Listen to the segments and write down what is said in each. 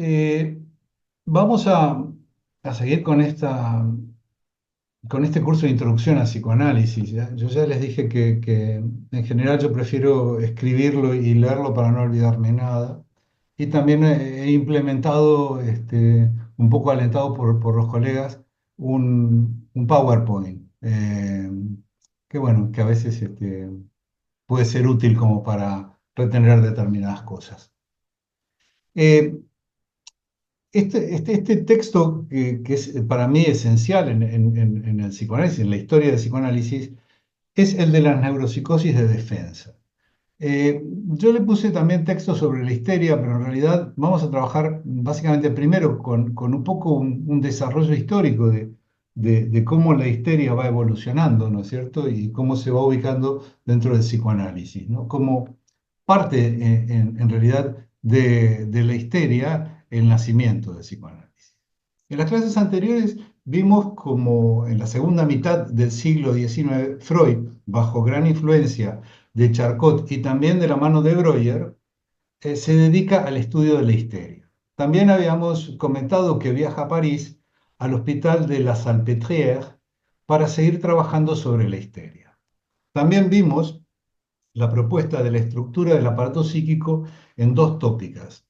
Eh, vamos a seguir con este curso de introducción a psicoanálisis. Yo ya les dije que en general yo prefiero escribirlo y leerlo para no olvidarme nada. Y también he implementado, un poco alentado por los colegas, un PowerPoint, que bueno, que a veces puede ser útil como para retener determinadas cosas. Eh, este texto que es para mí esencial en el psicoanálisis, en la historia del psicoanálisis, es el de las neuropsicosis de defensa. Yo le puse también texto sobre la histeria, pero en realidad vamos a trabajar básicamente primero con un poco un desarrollo histórico de cómo la histeria va evolucionando, ¿no es cierto? Y cómo se va ubicando dentro del psicoanálisis, ¿no? Como parte en realidad de la histeria el nacimiento del psicoanálisis. En las clases anteriores vimos como en la segunda mitad del siglo XIX, Freud, bajo gran influencia de Charcot y también de la mano de Breuer, se dedica al estudio de la histeria. También habíamos comentado que viaja a París, al Hospital de la Salpêtrière, para seguir trabajando sobre la histeria. También vimos la propuesta de la estructura del aparato psíquico en dos tópicas.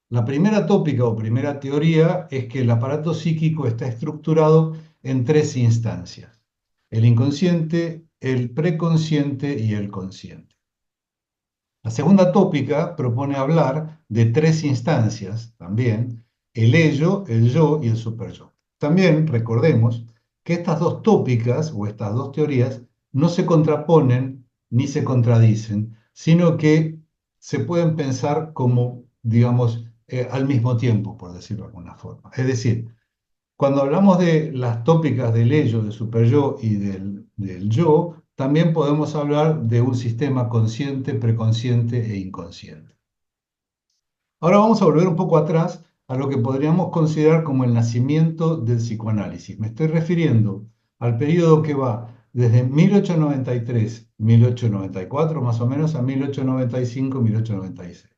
La primera tópica o primera teoría es que el aparato psíquico está estructurado en tres instancias: el inconsciente, el preconsciente y el consciente. La segunda tópica propone hablar de tres instancias también: el ello, el yo y el superyo. También recordemos que estas dos tópicas o estas dos teorías no se contraponen ni se contradicen, sino que se pueden pensar como, digamos, al mismo tiempo, por decirlo de alguna forma. Es decir, cuando hablamos de las tópicas del ello, del superyo y del yo, también podemos hablar de un sistema consciente, preconsciente e inconsciente. Ahora vamos a volver un poco atrás a lo que podríamos considerar como el nacimiento del psicoanálisis. Me estoy refiriendo al periodo que va desde 1893, 1894 más o menos, a 1895, 1896.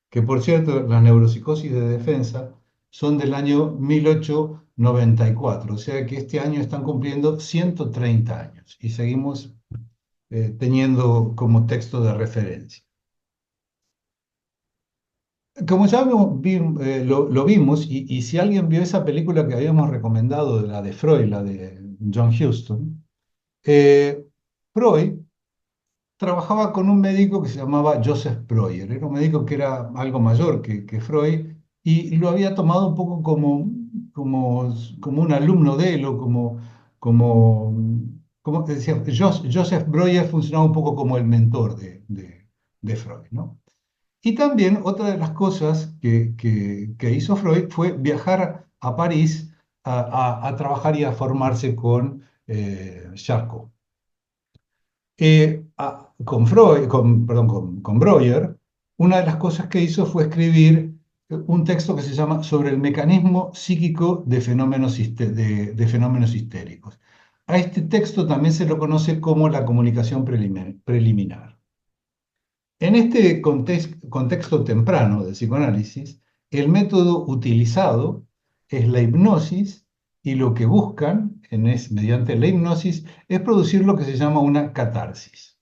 Que por cierto, las neuropsicosis de defensa son del año 1894, o sea que este año están cumpliendo 130 años y seguimos teniendo como texto de referencia. Como ya lo vimos, y si alguien vio esa película que habíamos recomendado, la de Freud, la de John Huston, eh, Freud trabajaba con un médico que se llamaba Joseph Breuer. Era un médico que era algo mayor que Freud y lo había tomado un poco como un alumno de él o como, como decía, Joseph Breuer funcionaba un poco como el mentor de Freud, ¿no? Y también otra de las cosas que hizo Freud fue viajar a París a trabajar y a formarse con Charcot. Con Freud, perdón, con Breuer, una de las cosas que hizo fue escribir un texto que se llama Sobre el mecanismo psíquico de fenómenos histéricos. A este texto también se lo conoce como la comunicación preliminar. En este contexto temprano del psicoanálisis, el método utilizado es la hipnosis y lo que buscan mediante la hipnosis es producir lo que se llama una catarsis.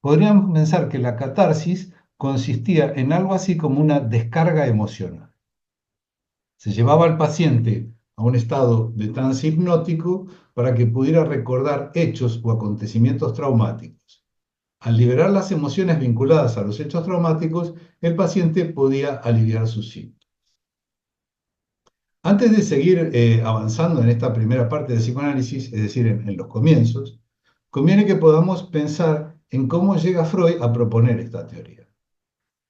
Podríamos pensar que la catarsis consistía en algo así como una descarga emocional. Se llevaba al paciente a un estado de trance hipnótico para que pudiera recordar hechos o acontecimientos traumáticos. Al liberar las emociones vinculadas a los hechos traumáticos, el paciente podía aliviar sus síntomas. Antes de seguir avanzando en esta primera parte del psicoanálisis, es decir, en los comienzos, conviene que podamos pensar en cómo llega Freud a proponer esta teoría.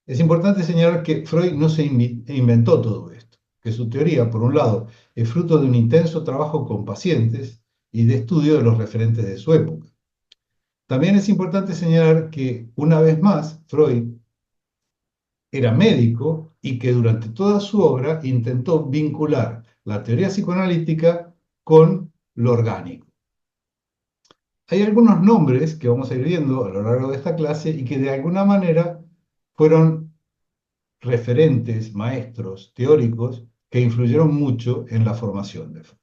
Es importante señalar que Freud no se inventó todo esto, que su teoría, por un lado, es fruto de un intenso trabajo con pacientes y de estudio de los referentes de su época. También es importante señalar que, una vez más, Freud era médico y que durante toda su obra intentó vincular la teoría psicoanalítica con lo orgánico. Hay algunos nombres que vamos a ir viendo a lo largo de esta clase y que de alguna manera fueron referentes, maestros, teóricos que influyeron mucho en la formación de Freud.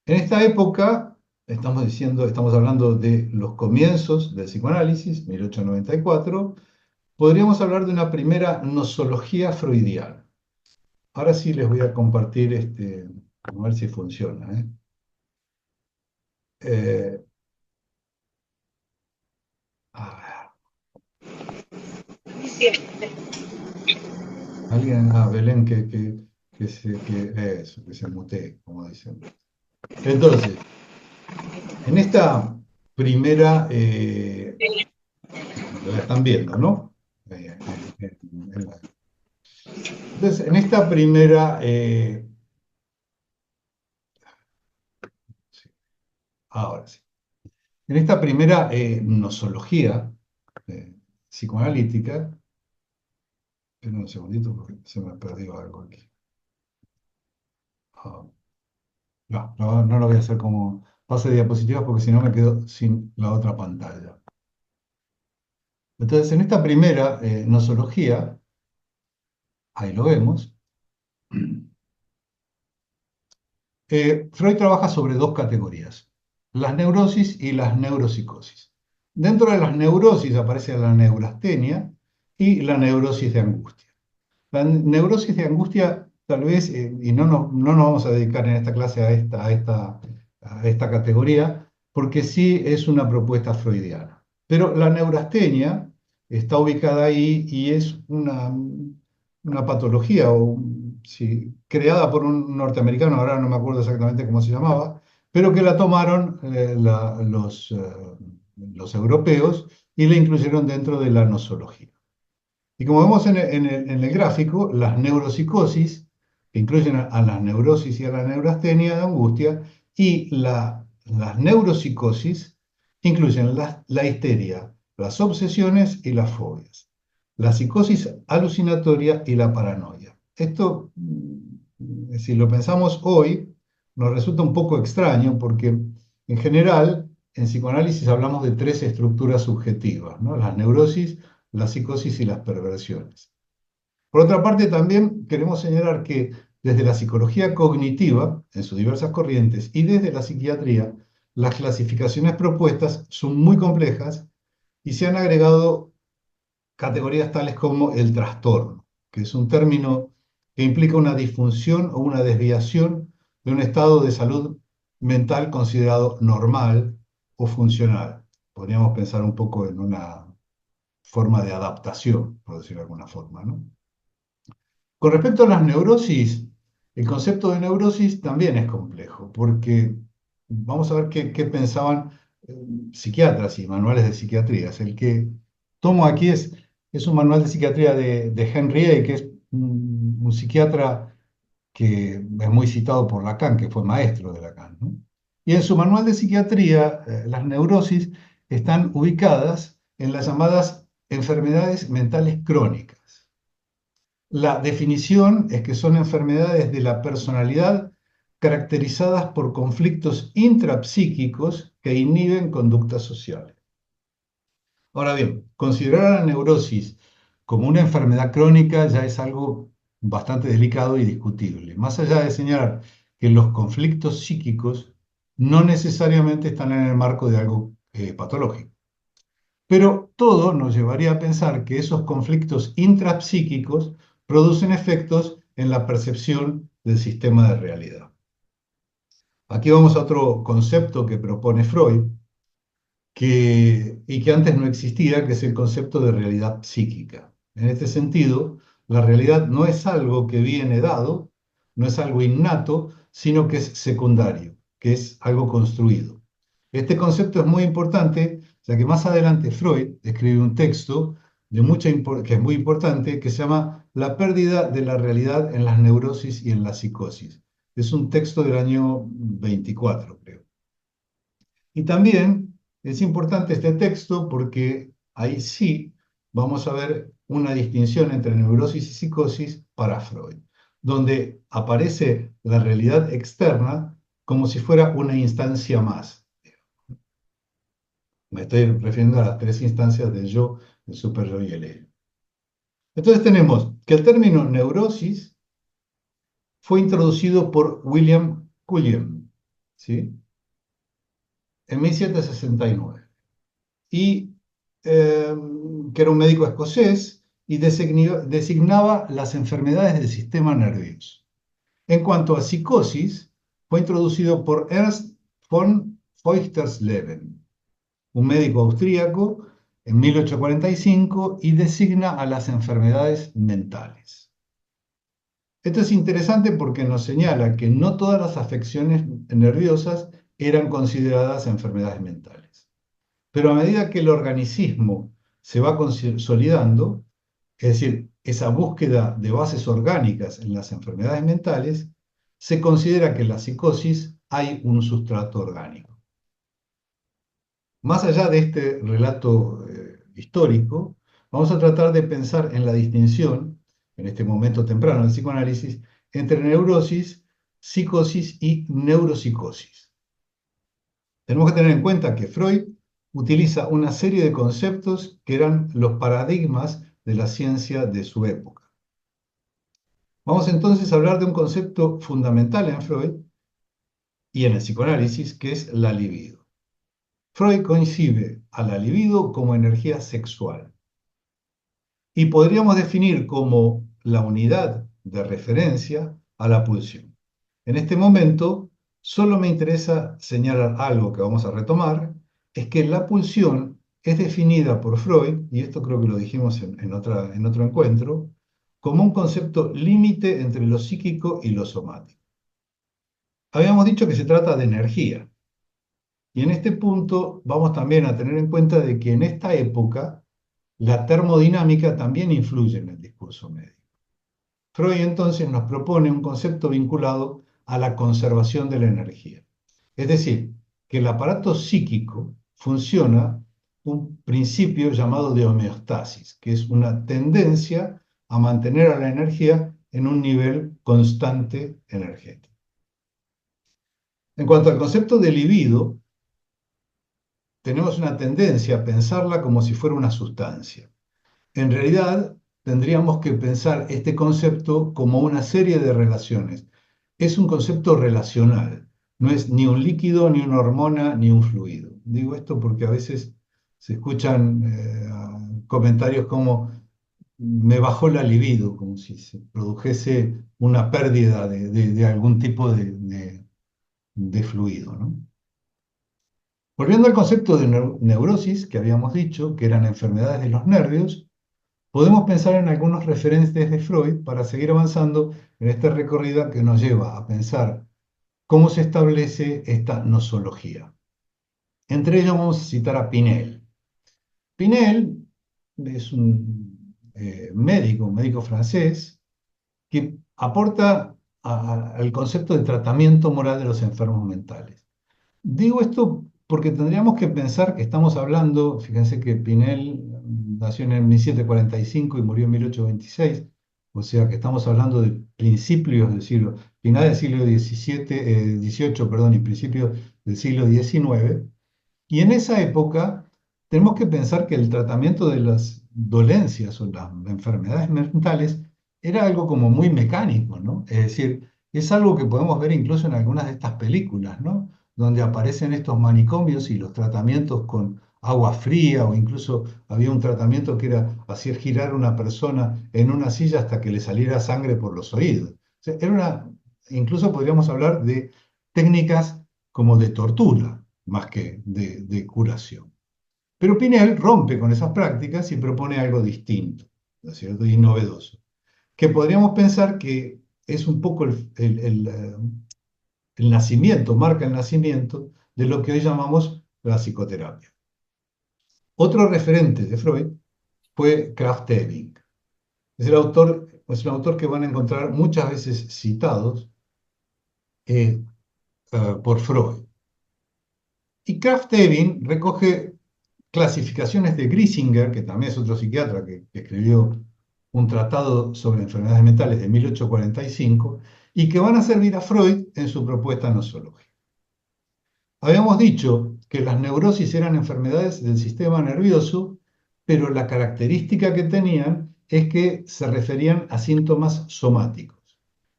En esta época, estamos hablando de los comienzos del psicoanálisis, 1894, podríamos hablar de una primera nosología freudiana. Ahora sí les voy a compartir a ver si funciona, ¿eh? Eh, a alguien, Belén, que se mutee, como dicen. Entonces, en esta primera, la están viendo, ¿no? Entonces, en esta primera, sí, ahora sí. En esta primera nosología eh, psicoanalítica, esperen un segundito porque se me perdió algo aquí. Ah, no lo voy a hacer como pase de diapositivas porque si no me quedo sin la otra pantalla. Entonces, en esta primera nosología, ahí lo vemos, Freud trabaja sobre dos categorías, las neurosis y las neuropsicosis. Dentro de las neurosis aparece la neurastenia y la neurosis de angustia. La neurosis de angustia, tal vez, y no nos vamos a dedicar en esta clase a esta categoría, porque sí es una propuesta freudiana. Pero la neurastenia está ubicada ahí y es una patología sí, creada por un norteamericano, ahora no me acuerdo exactamente cómo se llamaba, pero que la tomaron los europeos y la incluyeron dentro de la nosología. Y como vemos en el gráfico, las neuropsicosis, que incluyen a las neurosis y a la neurastenia de angustia, y las neuropsicosis incluyen la histeria, las obsesiones y las fobias, la psicosis alucinatoria y la paranoia. Esto, si lo pensamos hoy, nos resulta un poco extraño porque en general en psicoanálisis hablamos de tres estructuras subjetivas, ¿no? Las neurosis, la psicosis y las perversiones. Por otra parte, también queremos señalar que desde la psicología cognitiva, en sus diversas corrientes, y desde la psiquiatría, las clasificaciones propuestas son muy complejas y se han agregado categorías tales como el trastorno, que es un término que implica una disfunción o una desviación de un estado de salud mental considerado normal o funcional. Podríamos pensar un poco en una forma de adaptación, por decirlo de alguna forma, ¿no? Con respecto a las neurosis, el concepto de neurosis también es complejo, porque vamos a ver qué pensaban eh, psiquiatras y manuales de psiquiatría. El que tomo aquí es un manual de psiquiatría de Henry A., que es un psiquiatra que es muy citado por Lacan, que fue maestro de Lacan, ¿no? Y en su manual de psiquiatría, las neurosis están ubicadas en las llamadas enfermedades mentales crónicas. La definición es que son enfermedades de la personalidad caracterizadas por conflictos intrapsíquicos que inhiben conductas sociales. Ahora bien, considerar a la neurosis como una enfermedad crónica ya es algo bastante delicado y discutible. Más allá de señalar que los conflictos psíquicos no necesariamente están en el marco de algo patológico. Pero todo nos llevaría a pensar que esos conflictos intrapsíquicos producen efectos en la percepción del sistema de realidad. Aquí vamos a otro concepto que propone Freud, y que antes no existía, que es el concepto de realidad psíquica. En este sentido, la realidad no es algo que viene dado, no es algo innato, sino que es secundario, que es algo construido. Este concepto es muy importante, ya que más adelante Freud escribe un texto que es muy importante, que se llama La pérdida de la realidad en las neurosis y en la psicosis. Es un texto del año 24, creo. Y también es importante este texto porque ahí sí vamos a ver una distinción entre neurosis y psicosis para Freud, donde aparece la realidad externa como si fuera una instancia más. Me estoy refiriendo a las tres instancias del yo, el superyo y el ego. Entonces tenemos que el término neurosis fue introducido por William Cullen, ¿sí? En 1769. Y, eh, que era un médico escocés y designaba las enfermedades del sistema nervioso. En cuanto a psicosis, fue introducido por Ernst von Feuchtersleben, un médico austríaco, en 1845 y designa a las enfermedades mentales. Esto es interesante porque nos señala que no todas las afecciones nerviosas eran consideradas enfermedades mentales. Pero a medida que el organismo se va consolidando, es decir, esa búsqueda de bases orgánicas en las enfermedades mentales, se considera que en la psicosis hay un sustrato orgánico. Más allá de este relato histórico, vamos a tratar de pensar en la distinción, en este momento temprano del psicoanálisis, entre neurosis, psicosis y neuropsicosis. Tenemos que tener en cuenta que Freud utiliza una serie de conceptos que eran los paradigmas de la ciencia de su época. Vamos entonces a hablar de un concepto fundamental en Freud y en el psicoanálisis, que es la libido. Freud concibe a la libido como energía sexual y podríamos definir como la unidad de referencia a la pulsión. En este momento, solo me interesa señalar algo que vamos a retomar, es que la pulsión es definida por Freud, y esto creo que lo dijimos en otro encuentro, como un concepto límite entre lo psíquico y lo somático. Habíamos dicho que se trata de energía, y en este punto vamos también a tener en cuenta de que en esta época la termodinámica también influye en el discurso médico. Freud entonces nos propone un concepto vinculado a la conservación de la energía. Es decir, que el aparato psíquico funciona un principio llamado de homeostasis, que es una tendencia a mantener a la energía en un nivel constante energético. En cuanto al concepto de libido, tenemos una tendencia a pensarla como si fuera una sustancia. En realidad, tendríamos que pensar este concepto como una serie de relaciones. Es un concepto relacional, no es ni un líquido, ni una hormona, ni un fluido. Digo esto porque a veces se escuchan comentarios como me bajó la libido, como si se produjese una pérdida de algún tipo de fluido, ¿no? Volviendo al concepto de neurosis que habíamos dicho, que eran enfermedades de los nervios, podemos pensar en algunos referentes de Freud para seguir avanzando en esta recorrida que nos lleva a pensar cómo se establece esta nosología. Entre ellos vamos a citar a Pinel. Pinel es un médico francés, que aporta al concepto de tratamiento moral de los enfermos mentales. Digo esto porque tendríamos que pensar que estamos hablando, fíjense que Pinel nació en el 1745 y murió en 1826, o sea que estamos hablando de principios del siglo, finales del siglo XVIII, perdón, y principios del siglo XIX. Y en esa época tenemos que pensar que el tratamiento de las dolencias o las enfermedades mentales era algo como muy mecánico, ¿no? Es decir, es algo que podemos ver incluso en algunas de estas películas, ¿no? Donde aparecen estos manicomios y los tratamientos con agua fría o incluso había un tratamiento que era hacer girar a una persona en una silla hasta que le saliera sangre por los oídos. O sea, incluso podríamos hablar de técnicas como de tortura más que de curación. Pero Pinel rompe con esas prácticas y propone algo distinto, ¿no es cierto? Y novedoso, que podríamos pensar que es un poco el nacimiento, marca el nacimiento de lo que hoy llamamos la psicoterapia. Otro referente de Freud fue Krafft-Ebing. Es un autor que van a encontrar muchas veces citados por Freud. Y Krafft-Ebing recoge clasificaciones de Griesinger, que también es otro psiquiatra que escribió un tratado sobre enfermedades mentales de 1845, y que van a servir a Freud en su propuesta nosológica. Habíamos dicho que las neurosis eran enfermedades del sistema nervioso, pero la característica que tenían es que se referían a síntomas somáticos.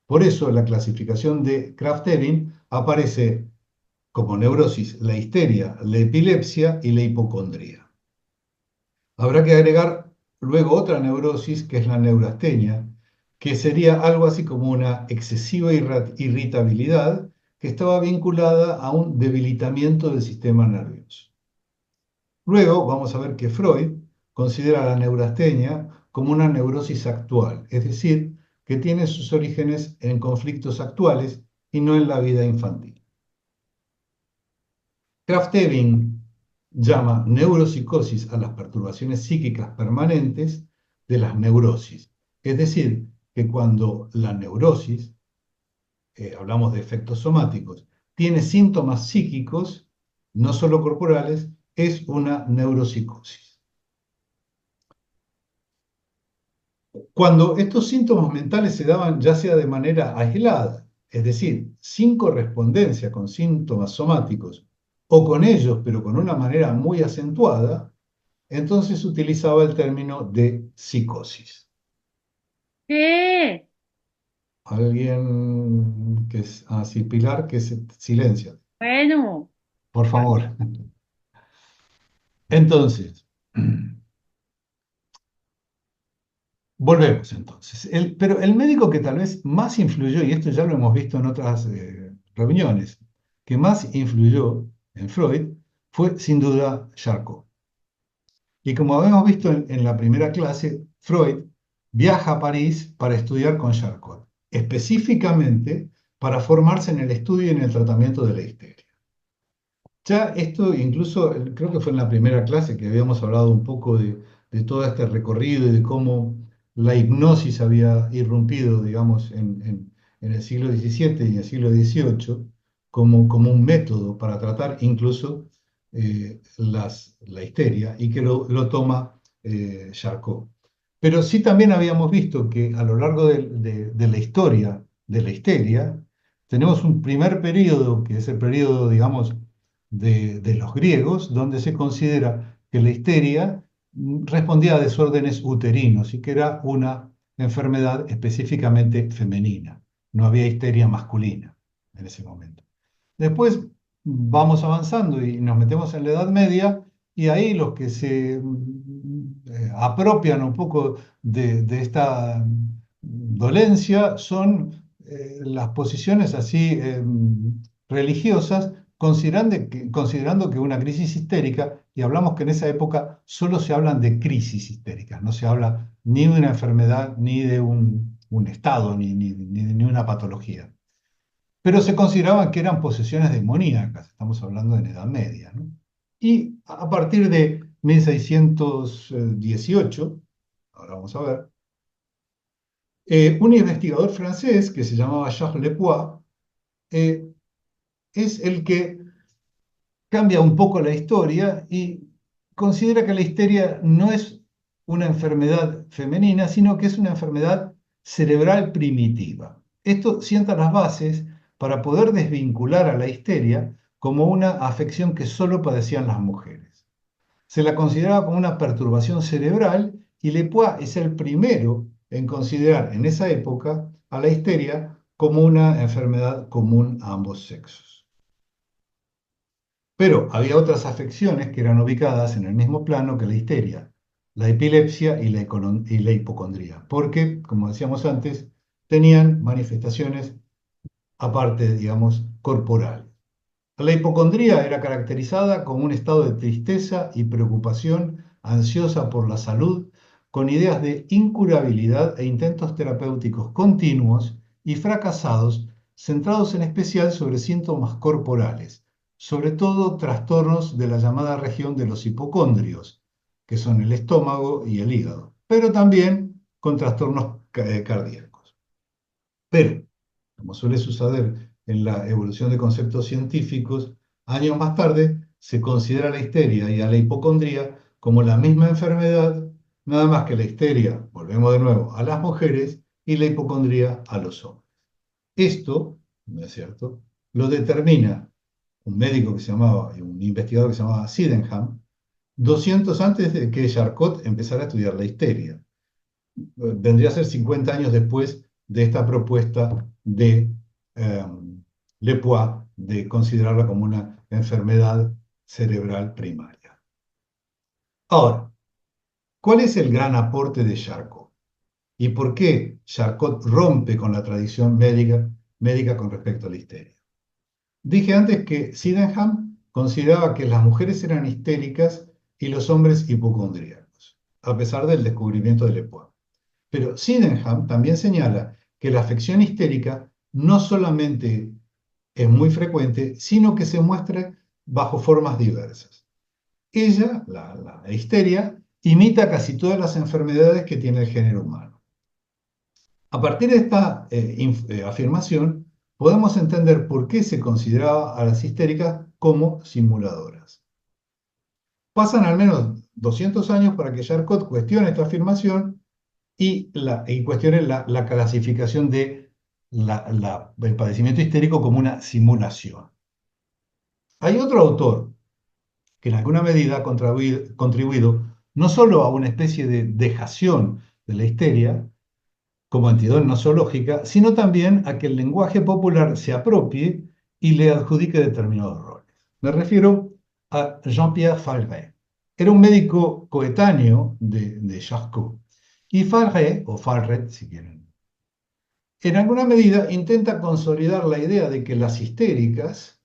Por eso la clasificación de Krafft-Ebing aparece como neurosis la histeria, la epilepsia y la hipocondría. Habrá que agregar luego otra neurosis, que es la neurastenia, que sería algo así como una excesiva irritabilidad que estaba vinculada a un debilitamiento del sistema nervioso. Luego vamos a ver que Freud considera la neurastenia como una neurosis actual, es decir, que tiene sus orígenes en conflictos actuales y no en la vida infantil. Krafft-Ebing llama neuropsicosis a las perturbaciones psíquicas permanentes de las neurosis. Es decir, que cuando la neurosis, hablamos de efectos somáticos, tiene síntomas psíquicos, no solo corporales, es una neuropsicosis. Cuando estos síntomas mentales se daban ya sea de manera aislada, es decir, sin correspondencia con síntomas somáticos, o con ellos, pero con una manera muy acentuada, entonces utilizaba el término de psicosis. ¿Qué? Alguien que es así, Pilar, que se silencia, Bueno, por va- favor. Entonces, volvemos entonces. Pero el médico que tal vez más influyó, y esto ya lo hemos visto en otras reuniones, que más influyó en Freud fue sin duda Charcot. Y como habíamos visto en la primera clase, Freud viaja a París para estudiar con Charcot, específicamente para formarse en el estudio y en el tratamiento de la histeria. Ya esto incluso, creo que fue en la primera clase que habíamos hablado un poco de todo este recorrido y de cómo la hipnosis había irrumpido, digamos, en el siglo XVII y el siglo XVIII como un método para tratar incluso la histeria y que lo toma Charcot. Pero sí también habíamos visto que a lo largo de la historia de la histeria, tenemos un primer periodo, que es el periodo, digamos, de los griegos, donde se considera que la histeria respondía a desórdenes uterinos y que era una enfermedad específicamente femenina. No había histeria masculina en ese momento. Después vamos avanzando y nos metemos en la Edad Media y ahí los que se apropian un poco de esta dolencia son las posiciones así religiosas, considerando que una crisis histérica, y hablamos que en esa época solo se hablan de crisis histéricas, no se habla ni de una enfermedad, ni de un estado, ni una patología, pero se consideraban que eran posesiones demoníacas, estamos hablando de la Edad Media, ¿no? Y a partir de 1618, ahora vamos a ver, un investigador francés que se llamaba Jacques Lepoix eh, es el que cambia un poco la historia y considera que la histeria no es una enfermedad femenina, sino que es una enfermedad cerebral primitiva. Esto sienta las bases para poder desvincular a la histeria como una afección que solo padecían las mujeres. Se la consideraba como una perturbación cerebral y Lepoix es el primero en considerar en esa época a la histeria como una enfermedad común a ambos sexos. Pero había otras afecciones que eran ubicadas en el mismo plano que la histeria, la epilepsia y la hipocondría, porque, como decíamos antes, tenían manifestaciones aparte, digamos, corporales. La hipocondría era caracterizada como un estado de tristeza y preocupación ansiosa por la salud, con ideas de incurabilidad e intentos terapéuticos continuos y fracasados, centrados en especial sobre síntomas corporales, sobre todo trastornos de la llamada región de los hipocondrios, que son el estómago y el hígado, pero también con trastornos cardíacos. Pero, como suele suceder en la evolución de conceptos científicos, años más tarde se considera la histeria y a la hipocondría como la misma enfermedad, nada más que la histeria, volvemos de nuevo, a las mujeres y la hipocondría a los hombres. Esto, ¿no es cierto?, lo determina un médico que se llamaba, un investigador que se llamaba Sydenham, 200 antes de que Charcot empezara a estudiar la histeria. vendría a ser 50 años después de esta propuesta de eh, Lepoix de considerarla como una enfermedad cerebral primaria. Ahora, ¿cuál es el gran aporte de Charcot? ¿Y por qué Charcot rompe con la tradición médica con respecto a la histeria? Dije antes que Sydenham consideraba que las mujeres eran histéricas y los hombres hipocondríacos, a pesar del descubrimiento de Lepoix. Pero Sydenham también señala que la afección histérica no solamente es muy frecuente, sino que se muestra bajo formas diversas. Ella, la histeria, imita casi todas las enfermedades que tiene el género humano. A partir de esta afirmación, podemos entender por qué se consideraba a las histéricas como simuladoras. Pasan al menos 200 años para que Charcot cuestione esta afirmación y cuestione la clasificación de el padecimiento histérico como una simulación. Hay otro autor que en alguna medida ha contribuido no solo a una especie de dejación de la histeria como entidad nosológica, sino también a que el lenguaje popular se apropie y le adjudique determinados roles. Me refiero a Jean-Pierre Fabre. Era un médico coetáneo de Charcot. Y Fabre, o Farret si quieren, en alguna medida intenta consolidar la idea de que las histéricas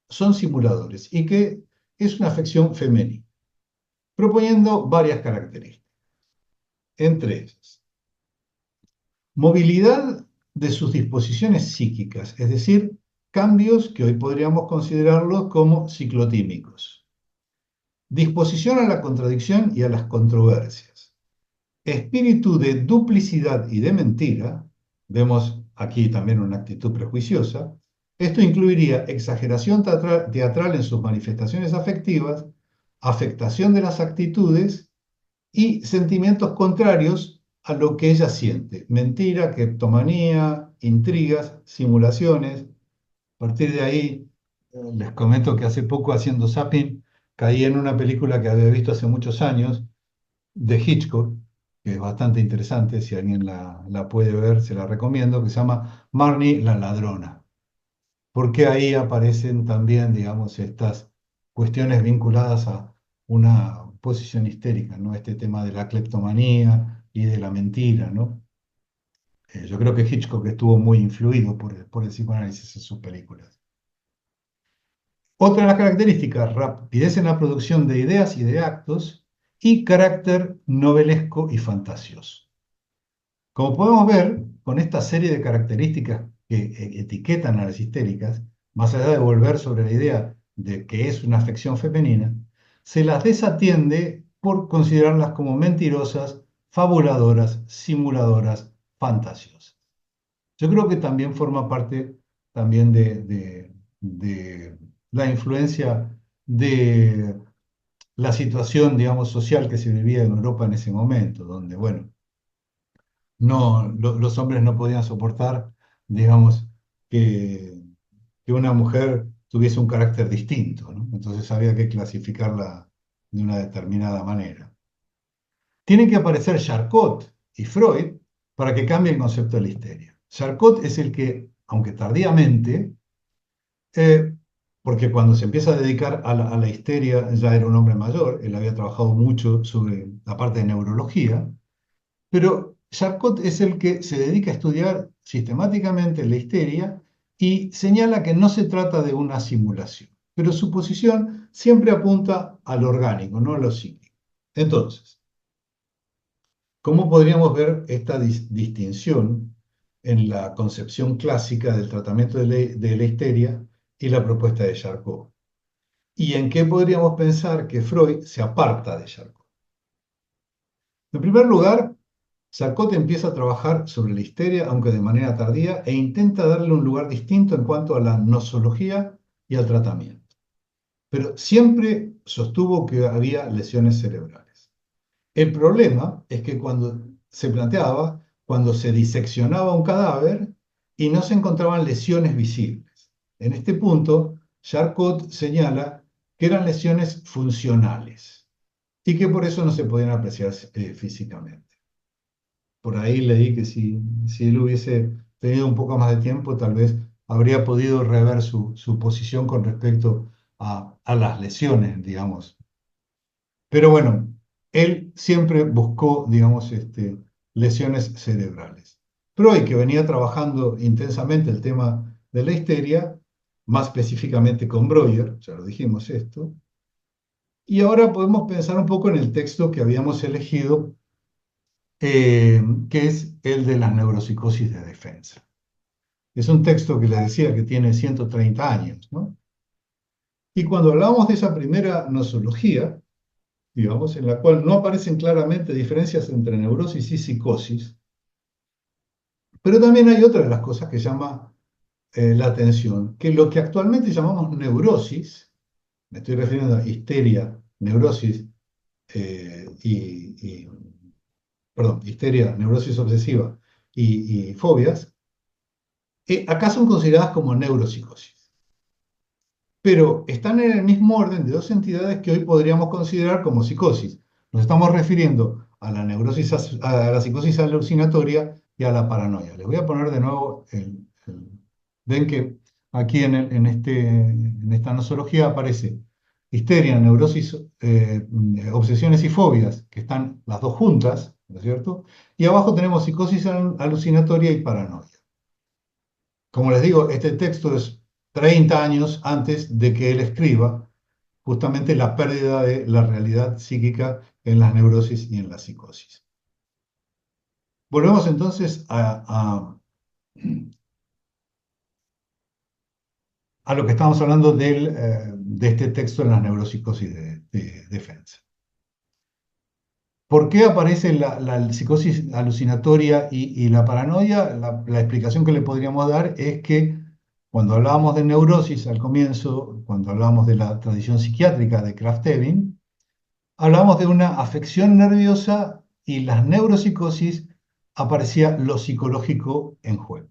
son simuladores y que es una afección femenina, proponiendo varias características. Entre ellas, movilidad de sus disposiciones psíquicas, es decir, cambios que hoy podríamos considerarlos como ciclotímicos. Disposición a la contradicción y a las controversias. Espíritu de duplicidad y de mentira, vemos aquí también una actitud prejuiciosa. Esto incluiría exageración teatral en sus manifestaciones afectivas, afectación de las actitudes y sentimientos contrarios a lo que ella siente. Mentira, cleptomanía, intrigas, simulaciones. A partir de ahí, les comento que hace poco haciendo zapping, caí en una película que había visto hace muchos años de Hitchcock, que es bastante interesante, si alguien la puede ver, se la recomiendo, que se llama Marnie la ladrona, porque ahí aparecen también, digamos, estas cuestiones vinculadas a una posición histérica, ¿no? Este tema de la cleptomanía y de la mentira, ¿no? Yo creo que Hitchcock estuvo muy influido por el psicoanálisis en sus películas. Otra de las características, rapidez en la producción de ideas y de actos y carácter novelesco y fantasioso. Como podemos ver, con esta serie de características que etiquetan a las histéricas, más allá de volver sobre la idea de que es una afección femenina, se las desatiende por considerarlas como mentirosas, fabuladoras, simuladoras, fantasiosas. Yo creo que también forma parte también de la influencia de la situación, digamos, social que se vivía en Europa en ese momento, donde, bueno, no, los hombres no podían soportar, digamos, que, que una mujer tuviese un carácter distinto, ¿no? Entonces había que clasificarla de una determinada manera. Tienen que aparecer Charcot y Freud para que cambie el concepto de la histeria. Charcot es el que, aunque tardíamente, eh, porque cuando se empieza a dedicar a la histeria ya era un hombre mayor, él había trabajado mucho sobre la parte de neurología, pero Charcot es el que se dedica a estudiar sistemáticamente la histeria y señala que no se trata de una simulación, pero su posición siempre apunta al orgánico, no a lo psíquico. Entonces, ¿cómo podríamos ver esta distinción en la concepción clásica del tratamiento de la histeria y la propuesta de Charcot? ¿Y en qué podríamos pensar que Freud se aparta de Charcot? En primer lugar, Charcot empieza a trabajar sobre la histeria, aunque de manera tardía, e intenta darle un lugar distinto en cuanto a la nosología y al tratamiento. Pero siempre sostuvo que había lesiones cerebrales. El problema es que cuando se diseccionaba un cadáver y no se encontraban lesiones visibles. En este punto, Charcot señala que eran lesiones funcionales y que por eso no se podían apreciar físicamente. por ahí leí que si él hubiese tenido un poco más de tiempo, tal vez habría podido rever su posición con respecto a las lesiones, digamos. Pero bueno, él siempre buscó, digamos, lesiones cerebrales. Freud, que venía trabajando intensamente el tema de la histeria, más específicamente con Breuer, ya lo dijimos esto, y ahora podemos pensar un poco en el texto que habíamos elegido, que es el de las neuropsicosis de defensa. Es un texto que le decía que tiene 130 años, ¿no? Y cuando hablamos de esa primera nosología, digamos, en la cual no aparecen claramente diferencias entre neurosis y psicosis, pero también hay otra de las cosas que llama la atención, que lo que actualmente llamamos neurosis, me estoy refiriendo a histeria, neurosis perdón, histeria, neurosis obsesiva y fobias, acá son consideradas como neuropsicosis, pero están en el mismo orden de dos entidades que hoy podríamos considerar como psicosis. Nos estamos refiriendo a la neurosis, a la psicosis alucinatoria y a la paranoia. Les voy a poner de nuevo ven que aquí en esta nosología aparece histeria, neurosis, obsesiones y fobias, que están las dos juntas, ¿no es cierto? Y abajo tenemos psicosis alucinatoria y paranoia. Como les digo, este texto es 30 años antes de que él escriba justamente la pérdida de la realidad psíquica en las neurosis y en la psicosis. Volvemos entonces a lo que estamos hablando de este texto en las neuropsicosis de defensa. ¿Por qué aparece la psicosis alucinatoria y la paranoia? La explicación que le podríamos dar es que cuando hablábamos de neurosis al comienzo, cuando hablábamos de la tradición psiquiátrica de Krafft-Ebing, hablábamos de una afección nerviosa y las neuropsicosis aparecía lo psicológico en juego.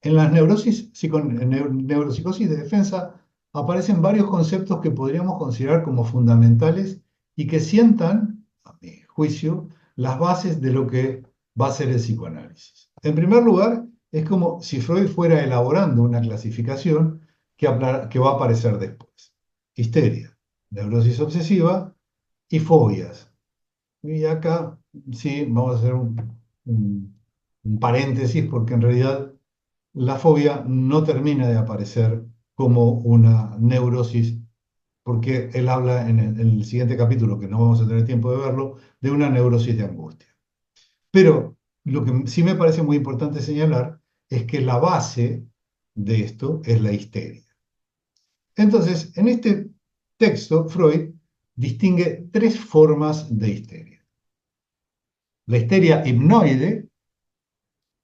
En las neuropsicosis de defensa aparecen varios conceptos que podríamos considerar como fundamentales y que sientan, a mi juicio, las bases de lo que va a ser el psicoanálisis. En primer lugar, es como si Freud fuera elaborando una clasificación que va a aparecer después. Histeria, neurosis obsesiva y fobias. Y acá sí, vamos a hacer un paréntesis porque en realidad la fobia no termina de aparecer como una neurosis, porque él habla en el siguiente capítulo, que no vamos a tener tiempo de verlo, de una neurosis de angustia. Pero lo que sí me parece muy importante señalar es que la base de esto es la histeria. Entonces, en este texto, Freud distingue tres formas de histeria. La histeria hipnoide,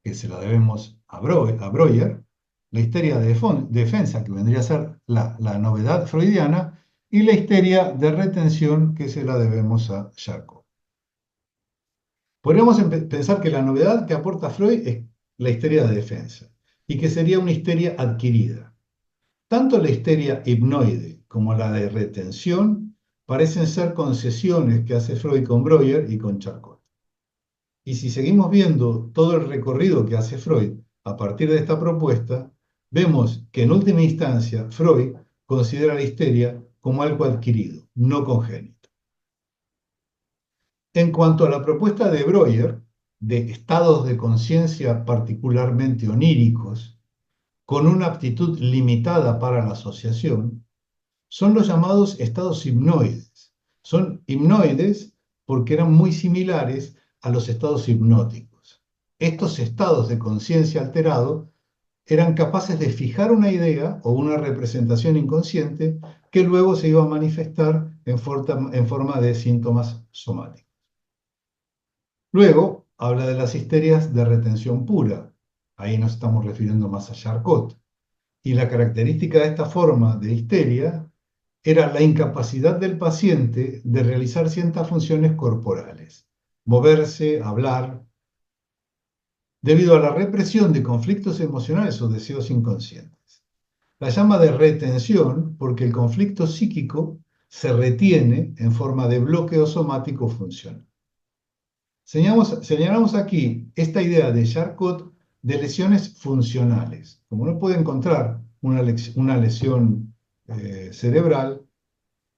que se la debemos a Breuer, la histeria de defensa, que vendría a ser la novedad freudiana, y la histeria de retención, que se la debemos a Charcot. Podríamos pensar que la novedad que aporta Freud es la histeria de defensa, y que sería una histeria adquirida. Tanto la histeria hipnoide como la de retención parecen ser concesiones que hace Freud con Breuer y con Charcot. Y si seguimos viendo todo el recorrido que hace Freud a partir de esta propuesta, vemos que en última instancia Freud considera la histeria como algo adquirido, no congénito. En cuanto a la propuesta de Breuer, de estados de conciencia particularmente oníricos, con una aptitud limitada para la asociación, son los llamados estados hipnoides. Son hipnoides porque eran muy similares a los estados hipnóticos. Estos estados de conciencia alterado eran capaces de fijar una idea o una representación inconsciente que luego se iba a manifestar en forma de síntomas somáticos. Luego habla de las histerias de retención pura. Ahí nos estamos refiriendo más a Charcot. Y la característica de esta forma de histeria era la incapacidad del paciente de realizar ciertas funciones corporales, moverse, hablar, debido a la represión de conflictos emocionales o deseos inconscientes. La llama de retención porque el conflicto psíquico se retiene en forma de bloqueo somático funcional. Señalamos aquí esta idea de Charcot de lesiones funcionales. Como no puede encontrar una lesión cerebral,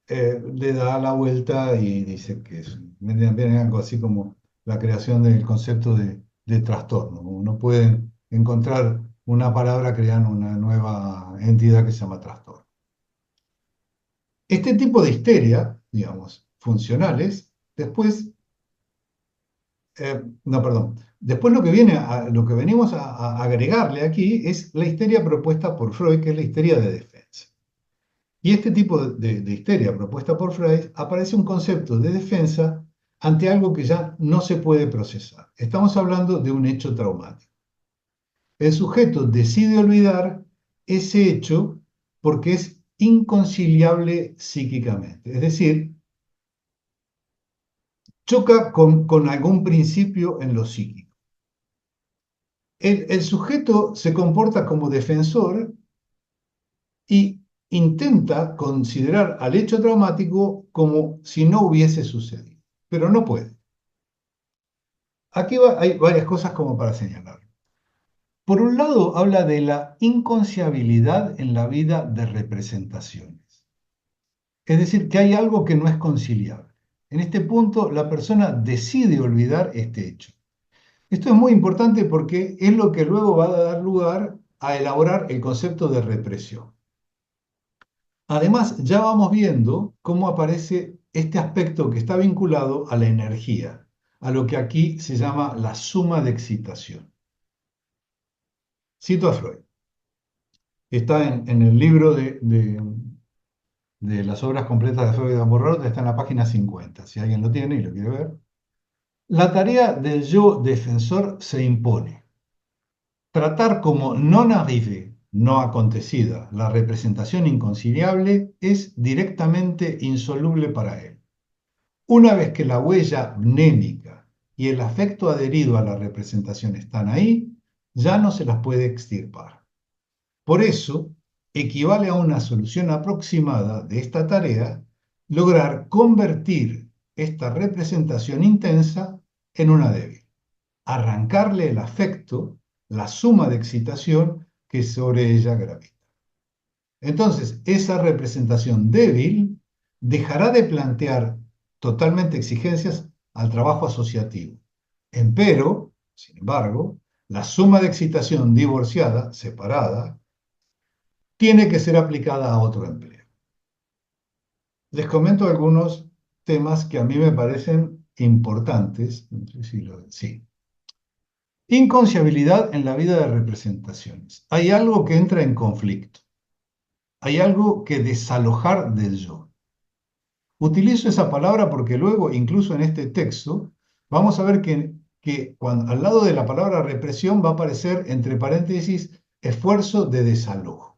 le da la vuelta y dice que viene algo así como la creación del concepto de trastorno. Como no pueden encontrar una palabra, crean una nueva entidad que se llama trastorno. Este tipo de histeria, digamos, funcionales, después, no, perdón, después lo que venimos a agregarle aquí es la histeria propuesta por Freud, que es la histeria de defensa. Y este tipo de histeria propuesta por Freud aparece un concepto de defensa ante algo que ya no se puede procesar. Estamos hablando de un hecho traumático. El sujeto decide olvidar ese hecho porque es inconciliable psíquicamente, es decir, choca con algún principio en lo psíquico. El sujeto se comporta como defensor y intenta considerar al hecho traumático como si no hubiese sucedido, pero no puede. Hay varias cosas como para señalar. Por un lado, habla de la inconciabilidad en la vida de representaciones. Es decir, que hay algo que no es conciliable. En este punto, la persona decide olvidar este hecho. Esto es muy importante porque es lo que luego va a dar lugar a elaborar el concepto de represión. Además, ya vamos viendo cómo aparece este aspecto que está vinculado a la energía, a lo que aquí se llama la suma de excitación. Cito a Freud. Está en el libro de las obras completas de Freud de Amor, está en la página 50, si alguien lo tiene y lo quiere ver. La tarea del yo defensor se impone. Tratar como non arrivé, no acontecida, la representación inconciliable es directamente insoluble para él. Una vez que la huella mnémica y el afecto adherido a la representación están ahí, ya no se las puede extirpar. Por eso, equivale a una solución aproximada de esta tarea lograr convertir esta representación intensa en una débil, arrancarle el afecto, la suma de excitación que sobre ella gravita. Entonces, esa representación débil dejará de plantear totalmente exigencias al trabajo asociativo. Empero, sin embargo, la suma de excitación divorciada, separada, tiene que ser aplicada a otro empleo. Les comento algunos temas que a mí me parecen importantes. No sé si sí. Inconciabilidad en la vida de representaciones. Hay algo que entra en conflicto. Hay algo que desalojar del yo. Utilizo esa palabra porque luego, incluso en este texto, vamos a ver que al lado de la palabra represión va a aparecer, entre paréntesis, esfuerzo de desalojo.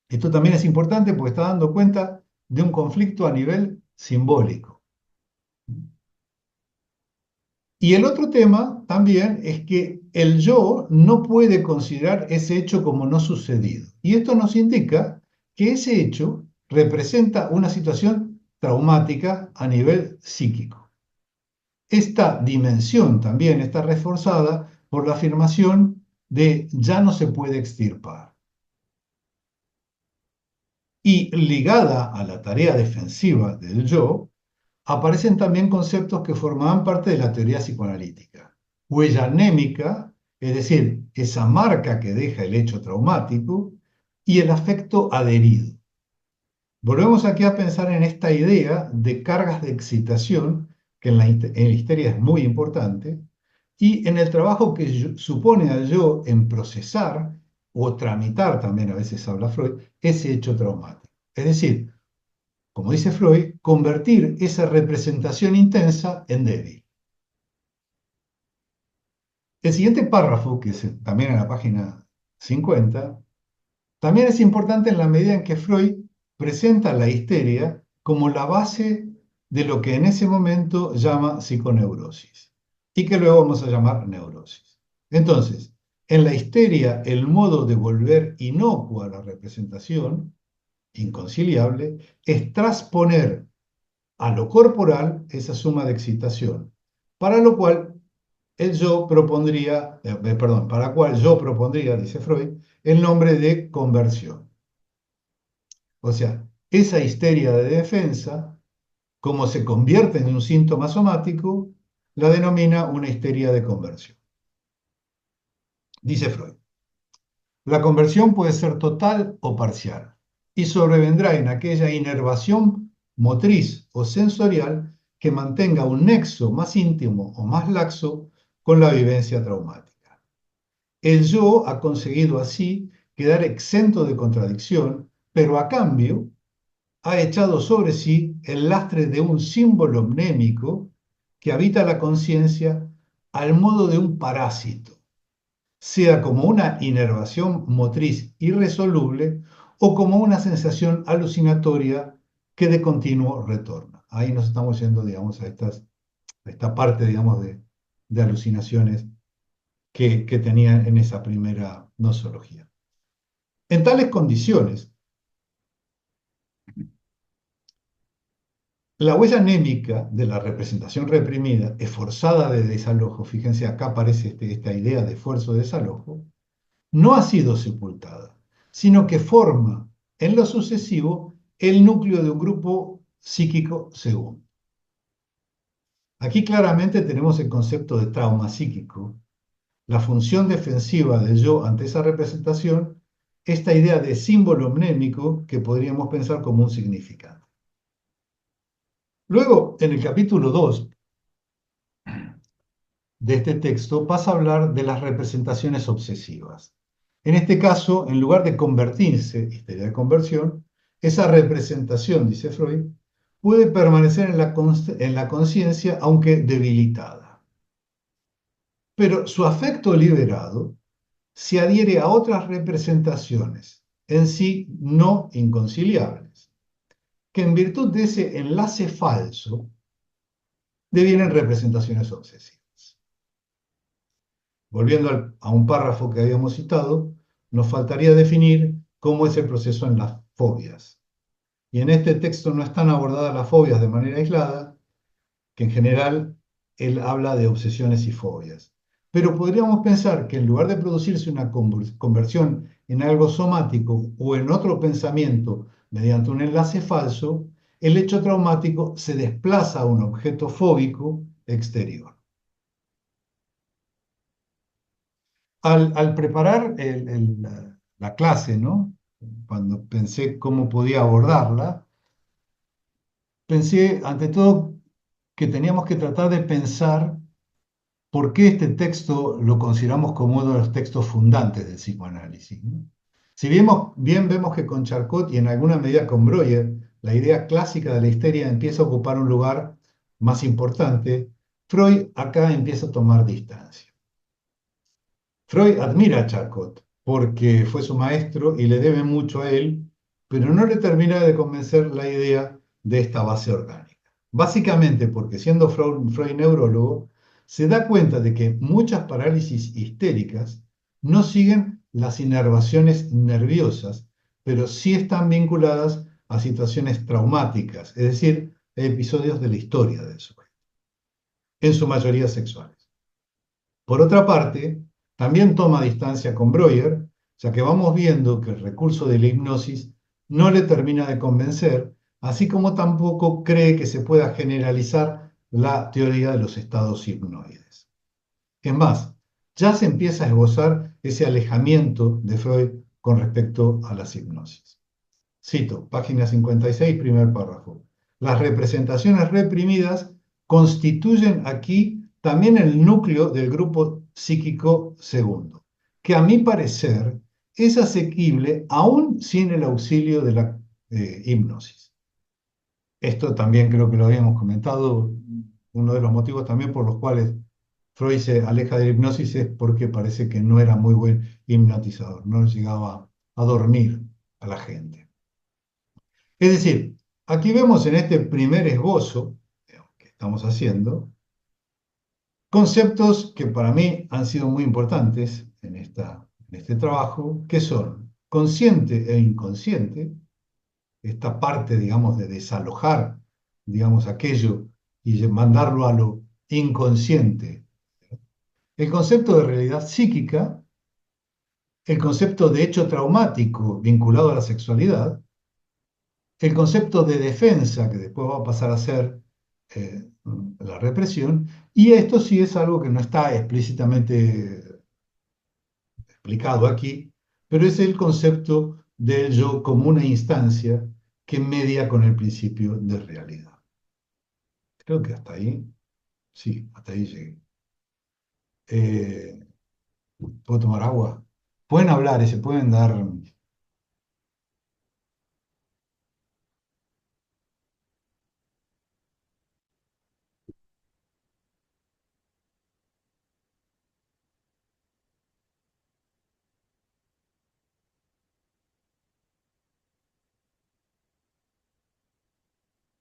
Esto también es importante porque está dando cuenta de un conflicto a nivel simbólico. Y el otro tema también es que el yo no puede considerar ese hecho como no sucedido. Y esto nos indica que ese hecho representa una situación traumática a nivel psíquico. Esta dimensión también está reforzada por la afirmación de ya no se puede extirpar. Y ligada a la tarea defensiva del yo, aparecen también conceptos que formaban parte de la teoría psicoanalítica. Huella anémica, es decir, esa marca que deja el hecho traumático, y el afecto adherido. Volvemos aquí a pensar en esta idea de cargas de excitación, que en la histeria es muy importante, y en el trabajo que supone al yo en procesar o tramitar, también a veces habla Freud, ese hecho traumático. Es decir, como dice Freud, convertir esa representación intensa en débil. El siguiente párrafo, que es también en la página 50, también es importante en la medida en que Freud presenta la histeria como la base de lo que en ese momento llama psiconeurosis y que luego vamos a llamar neurosis. Entonces, en la histeria, el modo de volver inocua a la representación, inconciliable, es transponer a lo corporal esa suma de excitación, para lo cual el yo propondría, perdón, para la cual yo propondría, dice Freud, el nombre de conversión. O sea, esa histeria de defensa, como se convierte en un síntoma somático, la denomina una histeria de conversión. Dice Freud, la conversión puede ser total o parcial y sobrevendrá en aquella inervación motriz o sensorial que mantenga un nexo más íntimo o más laxo con la vivencia traumática. El yo ha conseguido así quedar exento de contradicción, pero a cambio ha echado sobre sí el lastre de un símbolo mnémico que habita la conciencia al modo de un parásito, sea como una inervación motriz irresoluble o como una sensación alucinatoria que de continuo retorna. Ahí nos estamos yendo, digamos, a esta parte, digamos, de alucinaciones que tenían en esa primera nosología. En tales condiciones, la huella anémica de la representación reprimida, esforzada de desalojo, fíjense, acá aparece esta idea de esfuerzo de desalojo, no ha sido sepultada, sino que forma en lo sucesivo el núcleo de un grupo psíquico segundo. Aquí claramente tenemos el concepto de trauma psíquico, la función defensiva del yo ante esa representación, esta idea de símbolo mnémico que podríamos pensar como un significante. Luego, en el capítulo 2 de este texto, pasa a hablar de las representaciones obsesivas. En este caso, en lugar de convertirse, histeria de conversión, esa representación, dice Freud, puede permanecer en la conciencia aunque debilitada. Pero su afecto liberado se adhiere a otras representaciones, en sí no inconciliables, que en virtud de ese enlace falso devienen representaciones obsesivas. Volviendo a un párrafo que habíamos citado, nos faltaría definir cómo es el proceso en las fobias. Y en este texto no están abordadas las fobias de manera aislada, que en general él habla de obsesiones y fobias. Pero podríamos pensar que en lugar de producirse una conversión en algo somático o en otro pensamiento mediante un enlace falso, el hecho traumático se desplaza a un objeto fóbico exterior. Al preparar la clase, ¿no? Cuando pensé cómo podía abordarla, pensé ante todo que teníamos que tratar de pensar por qué este texto lo consideramos como uno de los textos fundantes del psicoanálisis, ¿no? Si bien vemos que con Charcot y en alguna medida con Breuer, la idea clásica de la histeria empieza a ocupar un lugar más importante, Freud acá empieza a tomar distancia. Freud admira a Charcot porque fue su maestro y le debe mucho a él, pero no le termina de convencer la idea de esta base orgánica. Básicamente porque siendo Freud neurólogo, se da cuenta de que muchas parálisis histéricas no siguen las inervaciones nerviosas, pero sí están vinculadas a situaciones traumáticas, es decir, episodios de la historia del sujeto, en su mayoría sexuales. Por otra parte, también toma distancia con Breuer, ya que vamos viendo que el recurso de la hipnosis no le termina de convencer, así como tampoco cree que se pueda generalizar la teoría de los estados hipnoides. Es más, ya se empieza a esbozar ese alejamiento de Freud con respecto a las hipnosis. Cito, página 56, primer párrafo. Las representaciones reprimidas constituyen aquí también el núcleo del grupo psíquico segundo, que a mi parecer es asequible aún sin el auxilio de la hipnosis. Esto también creo que lo habíamos comentado, uno de los motivos también por los cuales Freud se aleja de la hipnosis es porque parece que no era muy buen hipnotizador, no llegaba a dormir a la gente. Es decir, aquí vemos en este primer esbozo que estamos haciendo conceptos que para mí han sido muy importantes en este trabajo, que son consciente e inconsciente, esta parte, digamos, de desalojar, digamos, aquello y mandarlo inconsciente, el concepto de realidad psíquica, el concepto de hecho traumático vinculado a la sexualidad, el concepto de defensa, que después va a pasar a ser la represión, y esto sí es algo que no está explícitamente explicado aquí, pero es el concepto del yo como una instancia que media con el principio de realidad. Creo que hasta ahí, sí, hasta ahí llegué. Eh, ¿Puedo tomar agua? Pueden hablar y se pueden dar...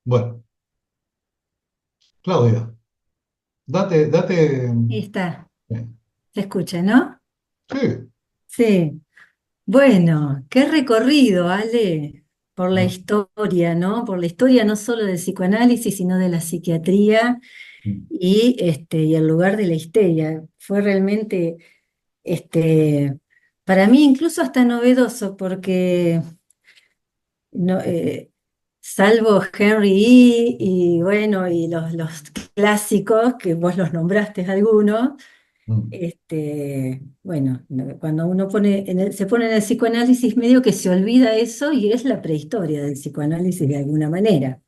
Bueno, Claudia, date... Ahí está, eh, se escucha, ¿no? sí, Sí. Bueno, qué recorrido, Ale, por la no, historia, ¿no? Por la historia no solo del psicoanálisis, sino de la psiquiatría y el lugar de la histeria. Fue realmente, para mí incluso hasta novedoso, porque no, salvo Henry y bueno, y los clásicos, que vos los nombraste algunos. mm, Bueno, cuando uno se pone en el psicoanálisis, medio que se olvida eso y es la prehistoria del psicoanálisis de alguna manera.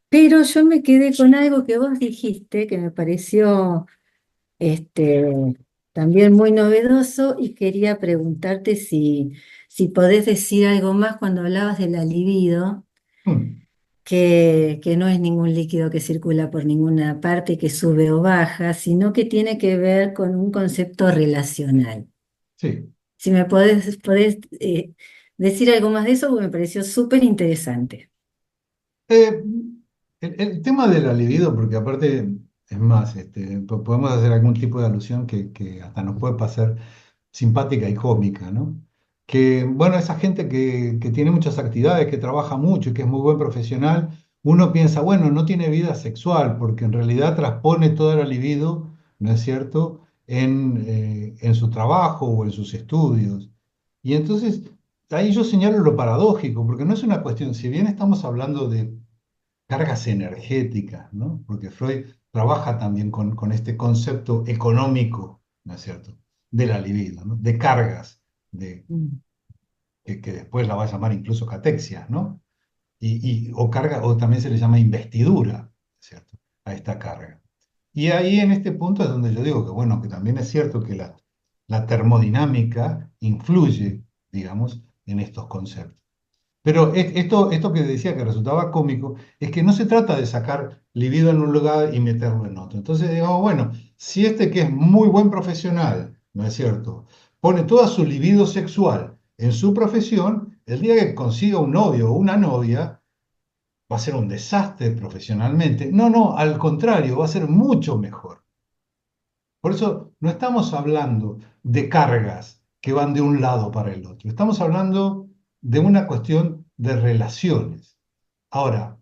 Pero yo me quedé con algo que vos dijiste que me pareció este, también muy novedoso y quería preguntarte si podés decir algo más cuando hablabas de la libido, mm, que no es ningún líquido que circula por ninguna parte, que sube o baja, sino que tiene que ver con un concepto relacional. sí. Si me podés decir algo más de eso, porque me pareció súper interesante. Eh, el tema de la libido, porque aparte, es más, podemos hacer algún tipo de alusión que hasta nos puede pasar simpática y cómica, ¿no? Que, bueno, esa gente que tiene muchas actividades, que trabaja mucho y que es muy buen profesional, uno piensa, bueno, no tiene vida sexual, porque en realidad transpone toda la libido, ¿no es cierto?, en su trabajo o en sus estudios. Y entonces, ahí yo señalo lo paradójico, porque no es una cuestión, si bien estamos hablando de cargas energéticas, ¿no? Porque Freud trabaja también con este concepto económico, ¿no es cierto?, de la libido, ¿no? De cargas, Mm. que después la va a llamar incluso catexia, ¿no? O carga, o también se le llama investidura, ¿cierto? A esta carga. Y ahí en este punto es donde yo digo que, bueno, que también es cierto que la termodinámica influye, digamos, en estos conceptos. Pero esto que decía que resultaba cómico es que no se trata de sacar libido en un lugar y meterlo en otro. Entonces digamos, bueno, si este que es muy buen profesional, ¿no es cierto?, pone toda su libido sexual en su profesión, el día que consiga un novio o una novia, va a ser un desastre profesionalmente. No, no, al contrario, va a ser mucho mejor. Por eso no estamos hablando de cargas que van de un lado para el otro. Estamos hablando de una cuestión de relaciones. Ahora,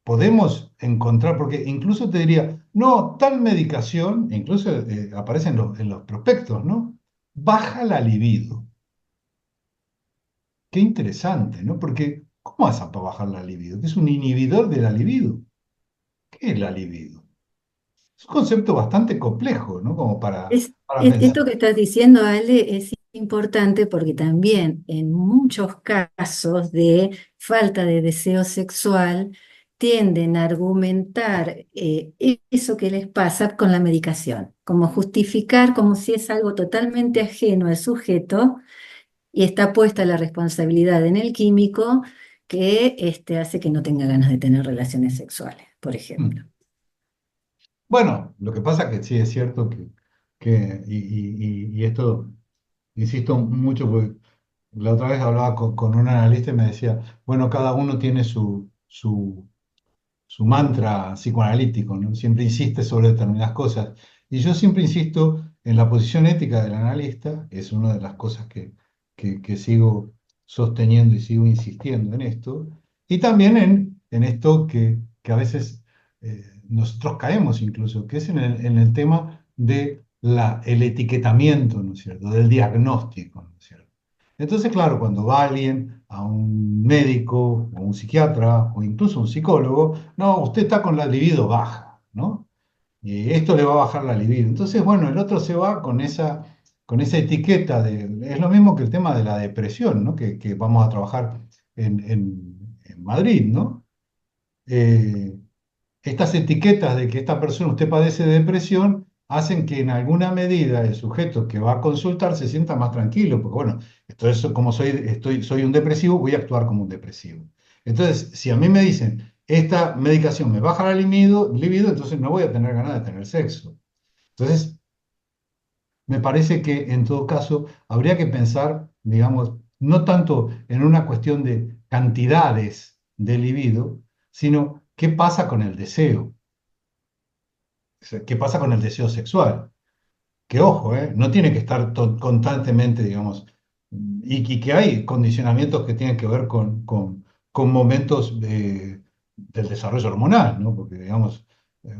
podemos encontrar, porque incluso te diría, no, tal medicación, incluso aparece en los prospectos, ¿no? Baja la libido. Qué interesante, ¿no? Porque, ¿cómo vas a bajar la libido? ¿Qué es un inhibidor de la libido? ¿Qué es la libido? Es un concepto bastante complejo, ¿no? Como para pensar. Esto que estás diciendo, Ale, es importante porque también en muchos casos de falta de deseo sexual tienden a argumentar eso que les pasa con la medicación, como justificar como si es algo totalmente ajeno al sujeto y está puesta la responsabilidad en el químico que hace que no tenga ganas de tener relaciones sexuales, por ejemplo. Mm. Bueno, lo que pasa que sí es cierto y esto insisto mucho porque la otra vez hablaba con un analista y me decía, bueno, cada uno tiene su mantra psicoanalítico, ¿no? Siempre insiste sobre determinadas cosas. Y yo siempre insisto en la posición ética del analista, es una de las cosas que sigo sosteniendo y sigo insistiendo en esto, y también en esto que a veces nosotros caemos incluso, que es en el tema de el etiquetamiento, ¿no es cierto?, del diagnóstico, ¿no es cierto? Entonces, claro, cuando va alguien a un médico o un psiquiatra o incluso un psicólogo, no, usted está con la libido baja, ¿no? Y esto le va a bajar la libido. Entonces, bueno, el otro se va con esa etiqueta es lo mismo que el tema de la depresión, ¿no? Que vamos a trabajar en Madrid, ¿no? Eh, Estas etiquetas de que esta persona, usted padece de depresión, hacen que en alguna medida el sujeto que va a consultar se sienta más tranquilo, porque bueno, entonces como soy un depresivo, voy a actuar como un depresivo. Entonces, si a mí me dicen, esta medicación me baja la libido, entonces no voy a tener ganas de tener sexo. Entonces, me parece que en todo caso habría que pensar, digamos, no tanto en una cuestión de cantidades de libido, sino qué pasa con el deseo. O sea, ¿qué pasa con el deseo sexual? Que ojo, no tiene que estar constantemente, digamos, y que hay condicionamientos que tienen que ver con momentos del desarrollo hormonal, ¿no? Porque, digamos,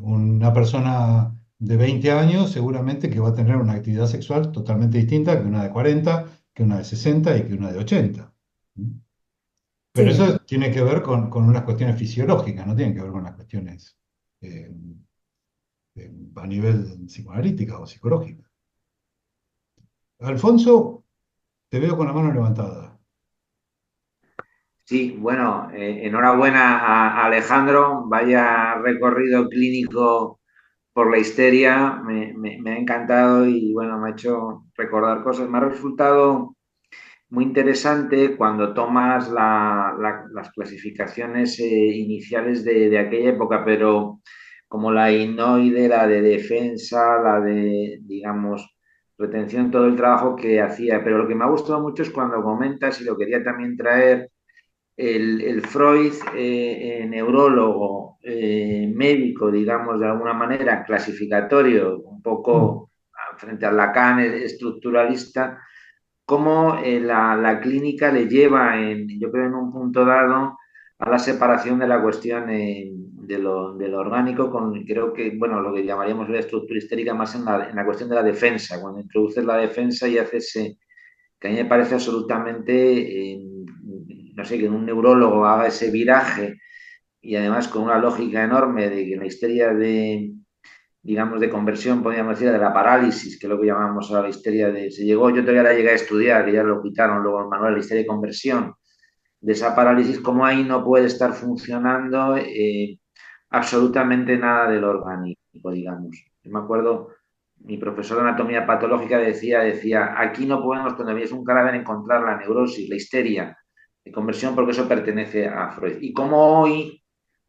una persona de 20 años seguramente que va a tener una actividad sexual totalmente distinta que una de 40, que una de 60 y que una de 80. ¿Mm? Pero Sí. eso tiene que ver con unas cuestiones fisiológicas, no tiene que ver con las cuestiones eh, a nivel psicoanalítica o psicológica. Alfonso, te veo con la mano levantada. Sí, bueno, enhorabuena a Alejandro, vaya recorrido clínico por la histeria, me ha encantado y bueno, me ha hecho recordar cosas. Me ha resultado muy interesante cuando tomas las clasificaciones iniciales de aquella época, pero como la inoide, la de defensa, la de, digamos, retención, todo el trabajo que hacía. Pero lo que me ha gustado mucho es cuando comentas, y lo quería también traer, el Freud, neurólogo, médico, digamos, de alguna manera, clasificatorio, un Mm. poco frente al Lacan estructuralista, cómo la clínica le lleva, yo creo, en un punto dado, a la separación de la cuestión de lo orgánico con, creo que, bueno, lo que llamaríamos la estructura histérica más en la cuestión de la defensa. Cuando introduces la defensa y haces que a mí me parece absolutamente, no sé, que un neurólogo haga ese viraje y además con una lógica enorme de que la histeria de, digamos, de conversión, podríamos decir, de la parálisis, que es lo que llamamos ahora la histeria de, se llegó, yo todavía la llegué a estudiar, que ya lo quitaron luego el manual, la histeria de conversión, de esa parálisis, como ahí no puede estar funcionando absolutamente nada del orgánico, digamos. Yo me acuerdo, mi profesor de anatomía patológica decía, aquí no podemos, cuando veis un cadáver, encontrar la neurosis, la histeria de conversión, porque eso pertenece a Freud. Y como hoy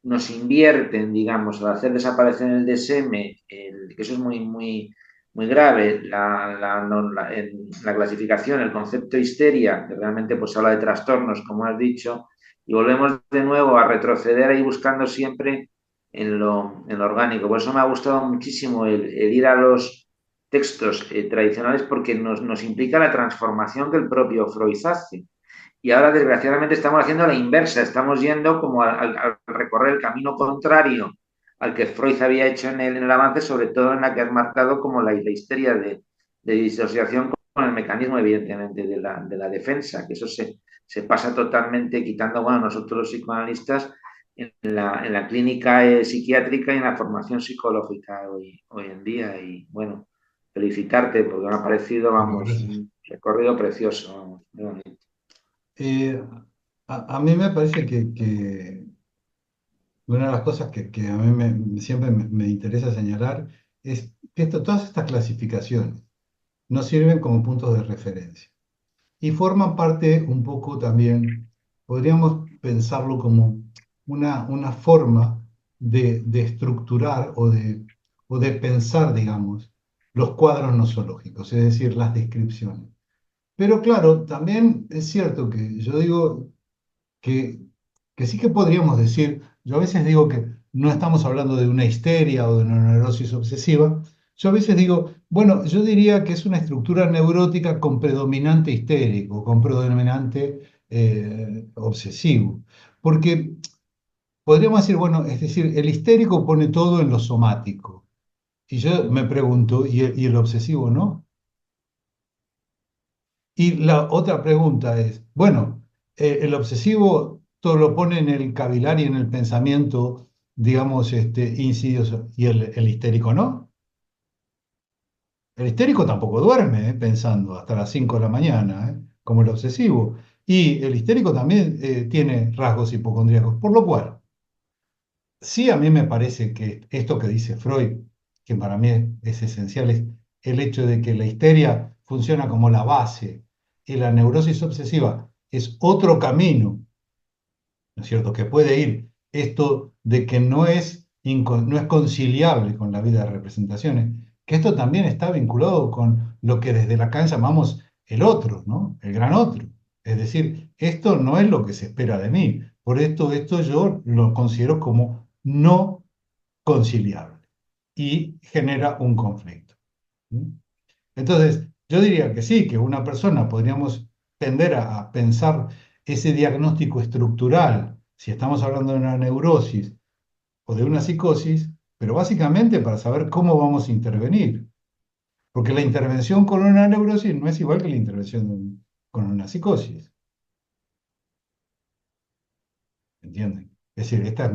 nos invierten, digamos, al hacer desaparecer el DSM, que eso es muy grave, la clasificación, el concepto histeria, que realmente pues habla de trastornos, como has dicho, y volvemos de nuevo a retroceder ahí buscando siempre en lo orgánico. Por eso me ha gustado muchísimo el ir a los textos tradicionales porque nos implica la transformación que el propio Freud hace. Y ahora, desgraciadamente, estamos haciendo la inversa, estamos yendo como al recorrer el camino contrario al que Freud había hecho en el avance, sobre todo en la que has marcado como la histeria de disociación con el mecanismo, evidentemente, de la defensa, que eso se pasa totalmente quitando, bueno, nosotros los psicoanalistas en la clínica psiquiátrica y en la formación psicológica hoy en día. Y bueno, felicitarte porque me ha parecido, Bueno, vamos, gracias. un recorrido precioso, vamos, muy bonito. Eh, a mí me parece que una de las cosas que a mí siempre me interesa señalar es que todas estas clasificaciones nos sirven como puntos de referencia y forman parte un poco también, podríamos pensarlo como una forma de estructurar o de pensar, digamos, los cuadros nosológicos, es decir, las descripciones. Pero claro, también es cierto que yo digo que, que sí que podríamos decir, yo a veces digo que no estamos hablando de una histeria o de una neurosis obsesiva, yo a veces digo, bueno, yo diría que es una estructura neurótica con predominante histérico, con predominante obsesivo, porque podríamos decir, bueno, es decir, el histérico pone todo en lo somático. Y yo me pregunto, ¿y el obsesivo no? Y la otra pregunta es, bueno, el obsesivo todo lo pone en el cavilar y en el pensamiento, digamos, insidioso, y el histérico no. El histérico tampoco duerme, pensando hasta las 5 de la mañana, como el obsesivo. Y el histérico también tiene rasgos hipocondríacos, por lo cual, sí a mí me parece que esto que dice Freud, que para mí es esencial, es el hecho de que la histeria funciona como la base y la neurosis obsesiva es otro camino, ¿no es cierto?, que puede ir esto de que no es conciliable con la vida de representaciones, que esto también está vinculado con lo que desde Lacan llamamos el otro, ¿no? El gran otro. Es decir, esto no es lo que se espera de mí. Por esto yo lo considero como no conciliable y genera un conflicto. ¿Mm? Entonces, yo diría que sí, que una persona podríamos tender a pensar ese diagnóstico estructural, si estamos hablando de una neurosis o de una psicosis, pero básicamente para saber cómo vamos a intervenir. Porque la intervención con una neurosis no es igual que la intervención con una psicosis. ¿Entienden? Es decir, esta es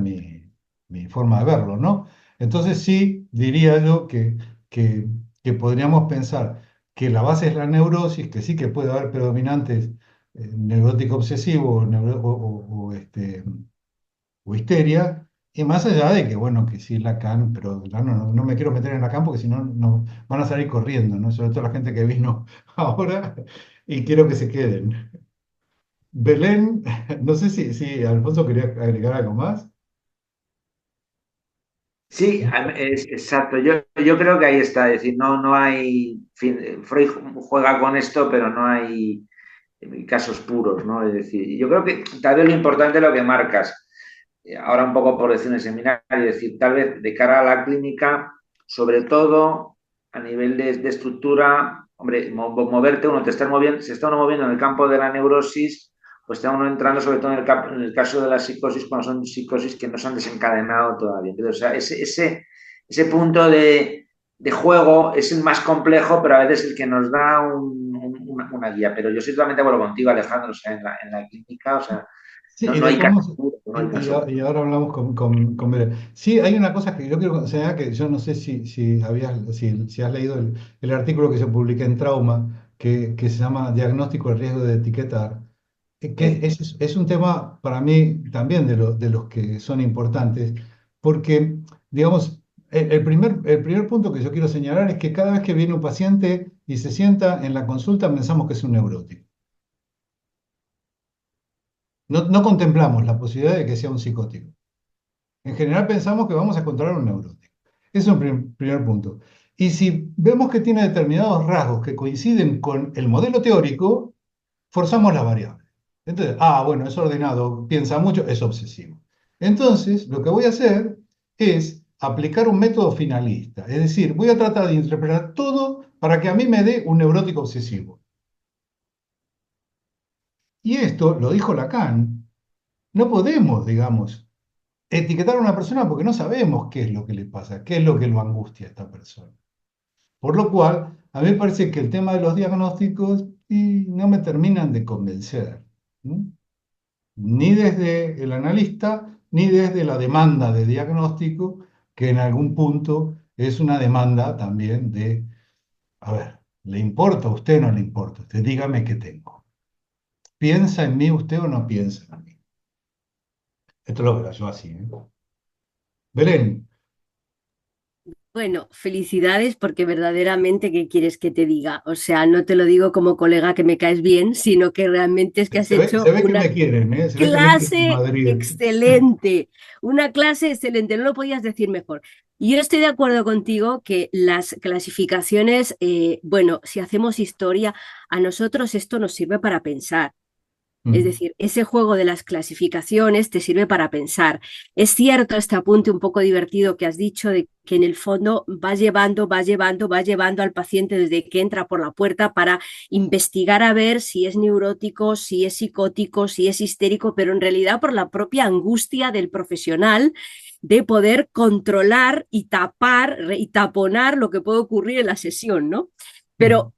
mi forma de verlo, ¿no? Entonces sí, diría yo que, que podríamos pensar que la base es la neurosis, que sí que puede haber predominantes neurótico obsesivo o histeria, y más allá de que, bueno, que sí Lacan, pero no me quiero meter en Lacan porque si no, no van a salir corriendo, ¿no? Sobre todo la gente que vino ahora y quiero que se queden. Belén, no sé si Alfonso quería agregar algo más. Sí, es, exacto. Yo creo que ahí está. Es decir, no hay. En fin, Freud juega con esto, pero no hay casos puros, ¿no? Es decir, yo creo que tal vez lo importante es lo que marcas. Ahora un poco por decir en el seminario, es decir, tal vez de cara a la clínica, sobre todo a nivel de estructura, hombre, moverte, uno te está moviendo, se está uno moviendo en el campo de la neurosis, pues está uno entrando sobre todo en el caso de la psicosis, cuando son psicosis que no se han desencadenado todavía. Entonces, o sea, ese punto de juego es el más complejo, pero a veces el que nos da una guía. Pero yo estoy totalmente de acuerdo contigo, Alejandro, o sea, en la clínica, o sea, Sí, y no hay caso dejamos, puro, no hay caso y puro. ahora hablamos con Belén. Sí, hay una cosa que yo quiero considerar que yo no sé si has leído el artículo que se publica en Trauma, que se llama Diagnóstico del riesgo de etiquetar, que Sí. es un tema para mí también de los que son importantes, porque, digamos, el primer punto que yo quiero señalar es que cada vez que viene un paciente y se sienta en la consulta pensamos que es un neurótico. No contemplamos la posibilidad de que sea un psicótico. En general pensamos que vamos a encontrar un neurótico. Ese es un primer punto. Y si vemos que tiene determinados rasgos que coinciden con el modelo teórico, forzamos las variables. Entonces, bueno, es ordenado, piensa mucho, es obsesivo. Entonces, lo que voy a hacer es aplicar un método finalista. Es decir, voy a tratar de interpretar todo para que a mí me dé un neurótico obsesivo. Y esto lo dijo Lacan. No podemos, digamos, etiquetar a una persona porque no sabemos qué es lo que le pasa, qué es lo que lo angustia a esta persona. Por lo cual, a mí me parece que el tema de los diagnósticos y no me terminan de convencer, ¿no? Ni desde el analista, ni desde la demanda de diagnóstico, que en algún punto es una demanda también de, a ver, ¿le importa a usted o no le importa? Usted dígame qué tengo. ¿Piensa en mí usted o no piensa en mí? Esto lo veo yo así, ¿eh? Belén, Bueno, felicidades porque verdaderamente, ¿qué quieres que te diga? O sea, no te lo digo como colega que me caes bien, sino que realmente es que has se hecho ve que una me quieren, ¿eh? Se ve que me quieren en clase Madrid. excelente, una clase excelente, no lo podías decir mejor. Y yo estoy de acuerdo contigo que las clasificaciones, bueno, si hacemos historia, a nosotros esto nos sirve para pensar. Es Mm, decir, ese juego de las clasificaciones te sirve para pensar. Es cierto este apunte un poco divertido que has dicho de que en el fondo vas llevando al paciente desde que entra por la puerta para investigar a ver si es neurótico, si es psicótico, si es histérico, pero en realidad por la propia angustia del profesional de poder controlar y tapar y taponar lo que puede ocurrir en la sesión, ¿no? mm, Pero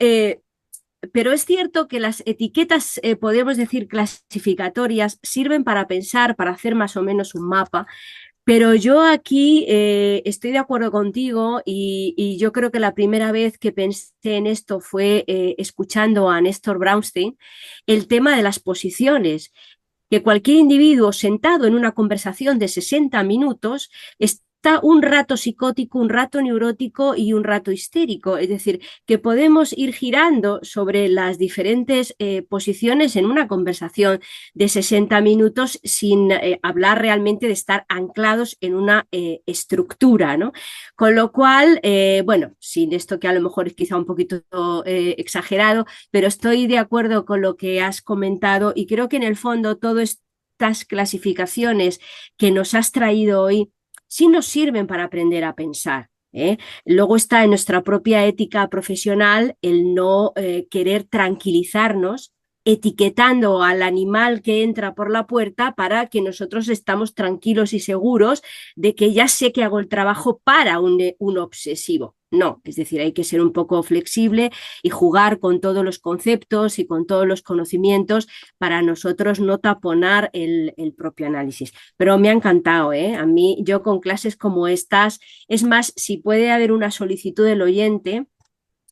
pero es cierto que las etiquetas, podemos decir, clasificatorias, sirven para pensar, para hacer más o menos un mapa, pero yo aquí estoy de acuerdo contigo y yo creo que la primera vez que pensé en esto fue escuchando a Néstor Brownstein el tema de las posiciones, que cualquier individuo sentado en una conversación de 60 minutos está un rato psicótico, un rato neurótico y un rato histérico. Es decir, que podemos ir girando sobre las diferentes posiciones en una conversación de 60 minutos sin hablar realmente de estar anclados en una estructura, ¿no? Con lo cual, bueno, sin esto que a lo mejor es quizá un poquito exagerado, pero estoy de acuerdo con lo que has comentado y creo que en el fondo todas estas clasificaciones que nos has traído hoy sí nos sirven para aprender a pensar. ¿Eh? Luego está en nuestra propia ética profesional el no querer tranquilizarnos etiquetando al animal que entra por la puerta para que nosotros estamos tranquilos y seguros de que ya sé que hago el trabajo para un obsesivo. No, es decir, hay que ser un poco flexible y jugar con todos los conceptos y con todos los conocimientos para nosotros no taponar el propio análisis. Pero me ha encantado, ¿eh? A mí, yo con clases como estas, es más, si puede haber una solicitud del oyente,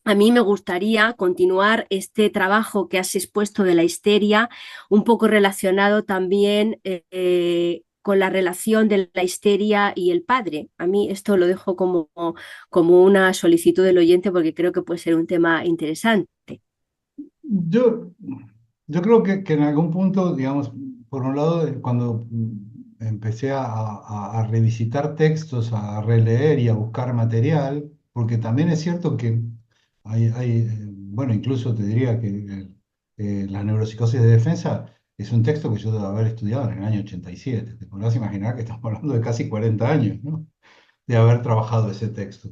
a mí me gustaría continuar este trabajo que has expuesto de la histeria, un poco relacionado también con la relación de la histeria y el padre. A mí esto lo dejo como una solicitud del oyente porque creo que puede ser un tema interesante. Yo, yo creo que en algún punto, digamos, por un lado, cuando empecé a revisitar textos, a releer y a buscar material, porque también es cierto que bueno, incluso te diría que la neuropsicosis de defensa es un texto que yo debo haber estudiado en el año 87. Te podrás imaginar que estamos hablando de casi 40 años, ¿no? De haber trabajado ese texto.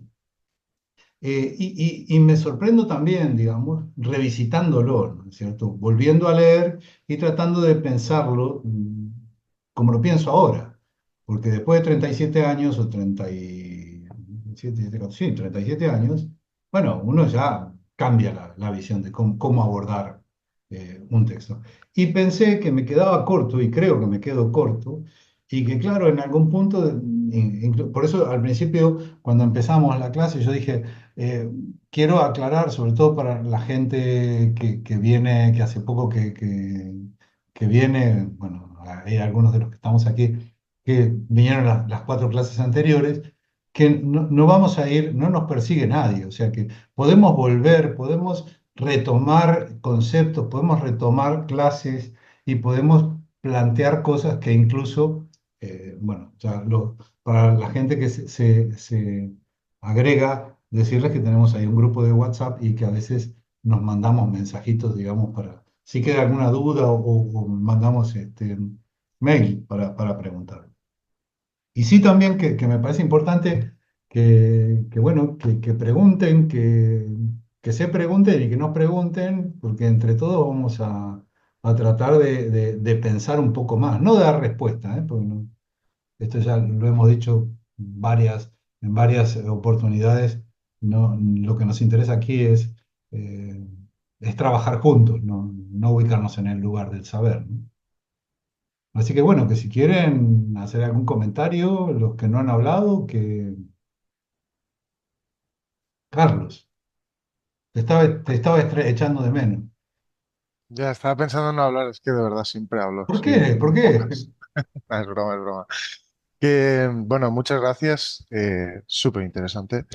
Y me sorprendo también, digamos, revisitándolo, ¿no es cierto? Volviendo a leer y tratando de pensarlo como lo pienso ahora. Porque después de 37 años o 37, sí, 37 años, bueno, uno ya cambia la visión de cómo abordar un texto. Y pensé que me quedaba corto, y creo que me quedo corto, y que claro, en algún punto, por eso al principio, cuando empezamos la clase, yo dije, eh, quiero aclarar, sobre todo para la gente que viene, que hace poco que viene, bueno, hay algunos de los que estamos aquí que vinieron las 4 clases anteriores, que no vamos a ir, no nos persigue nadie, o sea que podemos volver, podemos retomar conceptos, podemos retomar clases y podemos plantear cosas que incluso, bueno, ya para la gente que se agrega, decirles que tenemos ahí un grupo de WhatsApp y que a veces nos mandamos mensajitos, digamos, para si queda alguna duda o mandamos mail para preguntar. Y sí también que me parece importante bueno, que pregunten, que se pregunten y que nos pregunten, porque entre todos vamos a tratar de pensar un poco más, no dar respuesta, ¿eh? Porque esto ya lo hemos dicho en varias oportunidades. No, lo que nos interesa aquí eh, es trabajar juntos, no ubicarnos en el lugar del saber, ¿no? Así que bueno, que si quieren hacer algún comentario, los que no han hablado, que Carlos, te estaba echando de menos. Ya estaba pensando en no hablar, es que de verdad siempre hablo, ¿Por sí, qué? ¿Por qué? pocas. Es broma, es broma. Que, bueno, muchas gracias, súper interesante.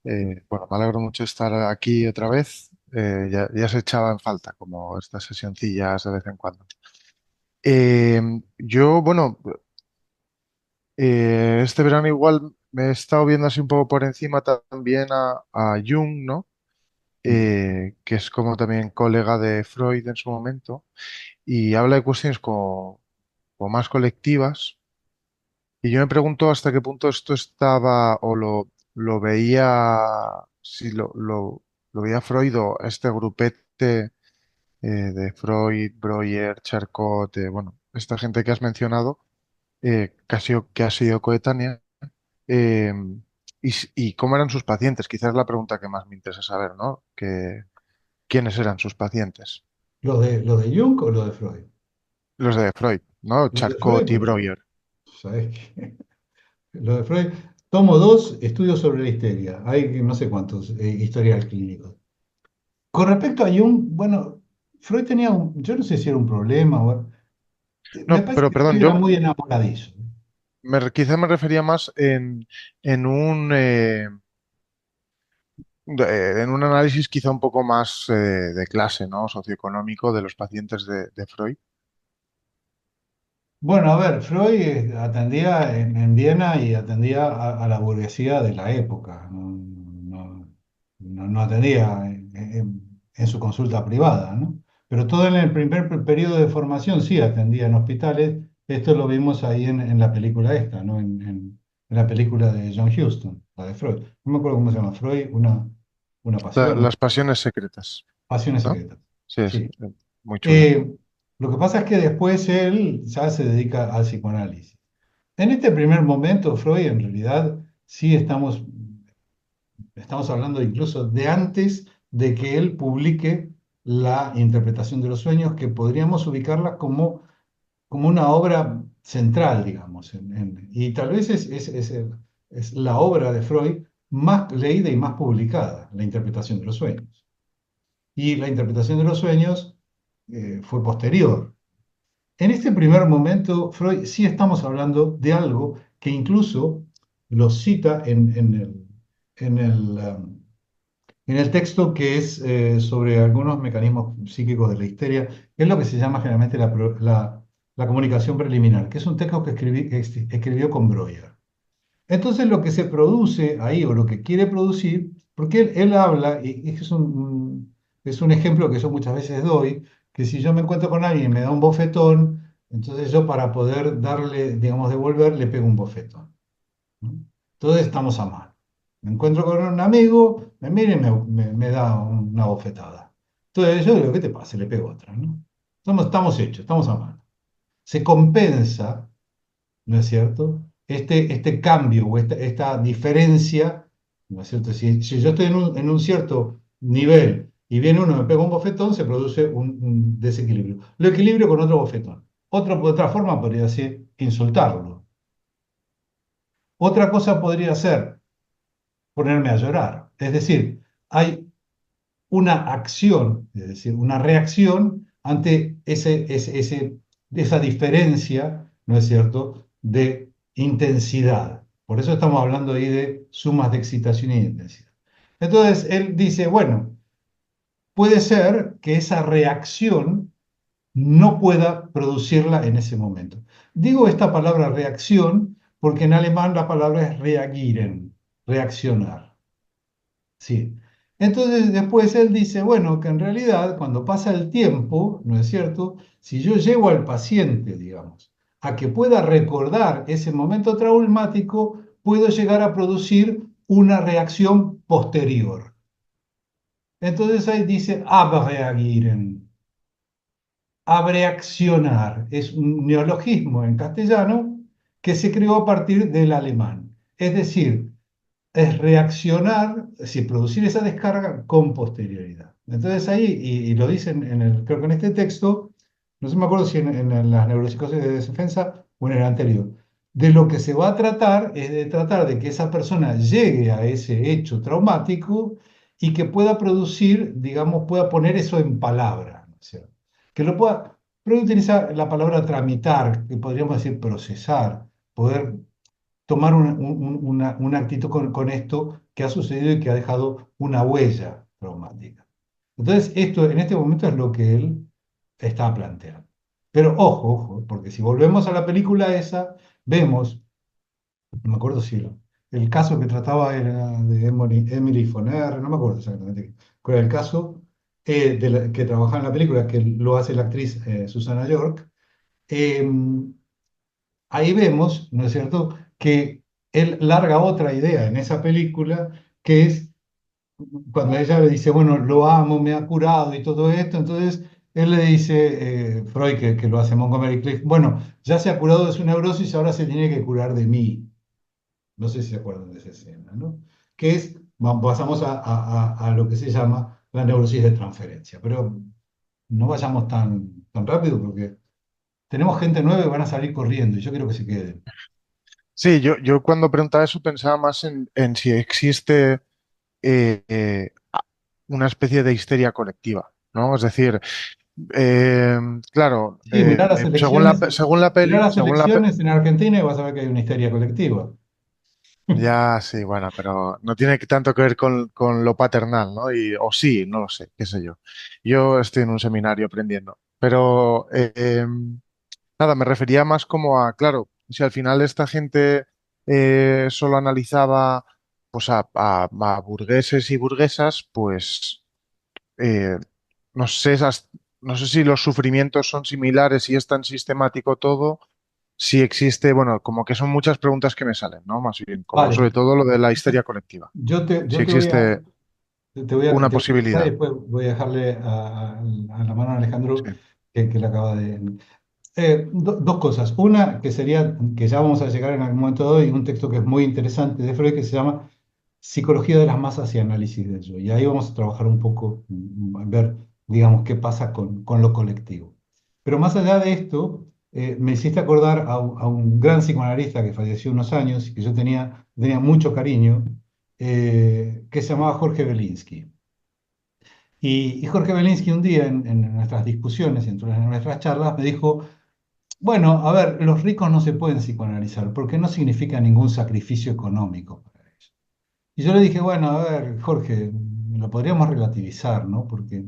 Bueno, me alegro mucho de estar aquí otra vez. Ya se echaba en falta, como estas sesioncillas de vez en cuando. Eh, yo, bueno, este verano igual me he estado viendo así un poco por encima también a Jung, ¿no? Que es como también colega de Freud en su momento. y habla de cuestiones como más colectivas. Y yo me pregunto hasta qué punto esto estaba o lo veía, si lo veía Freud o este grupete de Freud, Breuer, Charcot, bueno, esta gente que has mencionado, que ha sido coetánea, eh, y cómo eran sus pacientes. Quizás es la pregunta que más me interesa saber, ¿no? ¿Quiénes eran sus pacientes? ¿Los de Jung o los de Freud? Los de Freud, ¿no? Los de Freud, Charcot y pues, Breuer. ¿sabes qué? Los de Freud, tomo dos estudios sobre la histeria. Hay no sé cuántos historiales clínicos. Con respecto a Jung, bueno, Freud tenía yo no sé si era un problema, No, me parece pero que perdón, Freud era muy enamoradizo. quizá me refería más en en un análisis quizá un poco más de clase, ¿no? Socioeconómico de los pacientes de Freud. Bueno, a ver, Freud atendía en Viena y atendía a la burguesía de la época, no atendía en su consulta privada, ¿no? Pero todo en el primer periodo de formación sí atendía en hospitales. Esto lo vimos ahí en la película esta, ¿no? En la película de John Huston, la de Freud. No me acuerdo cómo se llama, Freud, una pasión, Las pasiones secretas, pasiones ¿no? secretas. Sí, es Sí. muy chula. Eh, lo que pasa es que después él ya se dedica al psicoanálisis. En este primer momento, Freud, en realidad, sí estamos hablando incluso de antes de que él publique la interpretación de los sueños, que podríamos ubicarla como una obra central, digamos, y tal vez es la obra de Freud más leída y más publicada, la interpretación de los sueños. Y la interpretación de los sueños fue posterior. En este primer momento, Freud sí estamos hablando de algo que incluso lo cita en en el texto que es sobre algunos mecanismos psíquicos de la histeria, que es lo que se llama generalmente la comunicación preliminar, que es un texto que escribió con Breuer. Entonces lo que se produce ahí, o lo que quiere producir, porque él habla, y es un ejemplo que yo muchas veces doy, que si yo me encuentro con alguien y me da un bofetón, entonces yo para poder darle, digamos, devolver, le pego un bofetón, ¿no? Entonces estamos a mano. Me encuentro con un amigo, me mira y me da una bofetada. Entonces yo digo, ¿qué te pasa? Y le pego otra, ¿no? Estamos hechos, estamos a mano. Se compensa, ¿no es cierto? Este cambio o esta diferencia, ¿no es cierto? Si yo estoy en un cierto nivel y viene uno y me pega un bofetón, se produce un desequilibrio. Lo equilibrio con otro bofetón. Otra forma podría ser insultarlo. Otra cosa podría ser ponerme a llorar. Es decir, hay una acción, es decir, una reacción ante esa diferencia, ¿no es cierto?, de intensidad. Por eso estamos hablando ahí de sumas de excitación y de intensidad. Entonces, él dice, bueno, puede ser que esa reacción no pueda producirla en ese momento. Digo esta palabra reacción porque en alemán la palabra es reagieren, reaccionar. Sí. Entonces después él dice, bueno, que en realidad cuando pasa el tiempo, ¿no es cierto? Si yo llevo al paciente, digamos, a que pueda recordar ese momento traumático, puedo llegar a producir una reacción posterior. Entonces ahí dice abreagieren, abreaccionar. Es un neologismo en castellano que se creó a partir del alemán. Es decir, es reaccionar, es decir, producir esa descarga con posterioridad. Entonces ahí, y lo dicen creo que en este texto, no sé, me acuerdo si en las neuropsicosis de defensa o en el anterior, de lo que se va a tratar es de tratar de que esa persona llegue a ese hecho traumático y que pueda producir, digamos, pueda poner eso en palabras, ¿no es cierto? Que lo pueda, pero utiliza la palabra tramitar, que podríamos decir procesar, poder tomar una actitud con esto que ha sucedido y que ha dejado una huella traumática. Entonces, esto en este momento es lo que él está planteando. Pero ojo, ojo, porque si volvemos a la película esa, vemos, no me acuerdo si el caso que trataba era de Emily Foner, no me acuerdo exactamente cuál era el caso, que trabaja en la película, que lo hace la actriz Susana York. eh, Ahí vemos, ¿no es cierto?, que él larga otra idea en esa película, que es cuando ella le dice, bueno, lo amo, me ha curado y todo esto, entonces él le dice, Freud, que lo hace Montgomery Clift, bueno, ya se ha curado de su neurosis, ahora se tiene que curar de mí. No sé si se acuerdan de esa escena, ¿no? Que es, pasamos a lo que se llama la neurosis de transferencia, pero no vayamos tan rápido porque tenemos gente nueva y van a salir corriendo y yo quiero que se queden. Sí, yo cuando preguntaba eso pensaba más en si existe una especie de histeria colectiva, ¿no? Es decir, eh, claro, Sí, mirá las según la pe- elecciones en Argentina y vas a ver que hay una histeria colectiva. ya sí, bueno, pero no tiene tanto que ver con lo paternal, ¿no? O sí, no lo sé, qué sé yo. Yo estoy en un seminario aprendiendo, pero nada, me refería más como a, claro, si al final esta gente solo analizaba pues a burgueses y burguesas, pues eh, no sé, no sé si los sufrimientos son similares y es tan sistemático todo, si existe, bueno, como que son muchas preguntas que me salen, ¿no? Más bien, como Vale, sobre todo lo de la histeria colectiva. yo Si te voy a, existe una te voy a contar y posibilidad. después voy a dejarle a la mano a Alejandro Sí. que le acaba de... dos cosas. Una, que sería, que ya vamos a llegar en algún momento de hoy, un texto que es muy interesante de Freud que se llama Psicología de las masas y análisis del yo. Y ahí vamos a trabajar un poco, en ver, digamos, qué pasa con lo colectivo. Pero más allá de esto, me hiciste acordar a un gran psicoanalista que falleció unos años y que yo tenía mucho cariño, que se llamaba Jorge Belinsky. Y Jorge Belinsky un día en nuestras discusiones, en nuestras charlas, me dijo, bueno, a ver, los ricos no se pueden psicoanalizar porque no significa ningún sacrificio económico para ellos. Y yo le dije, bueno, a ver, Jorge, lo podríamos relativizar, ¿no? Porque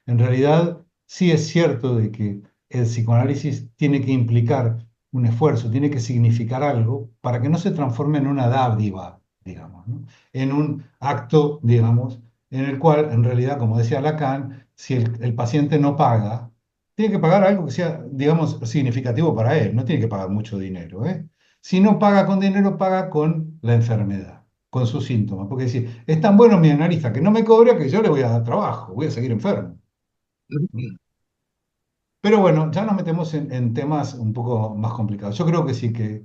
en realidad sí es cierto de que el psicoanálisis tiene que implicar un esfuerzo, tiene que significar algo para que no se transforme en una dádiva, digamos, ¿no? En un acto, digamos, en el cual, en realidad, como decía Lacan, si el paciente no paga, tiene que pagar algo que sea, digamos, significativo para él, no tiene que pagar mucho dinero, ¿eh? Si no paga con dinero, paga con la enfermedad, con sus síntomas. Porque decir, es tan bueno mi analista que no me cobra que yo le voy a dar trabajo, voy a seguir enfermo. Pero bueno, ya nos metemos en temas un poco más complicados. Yo creo que sí, que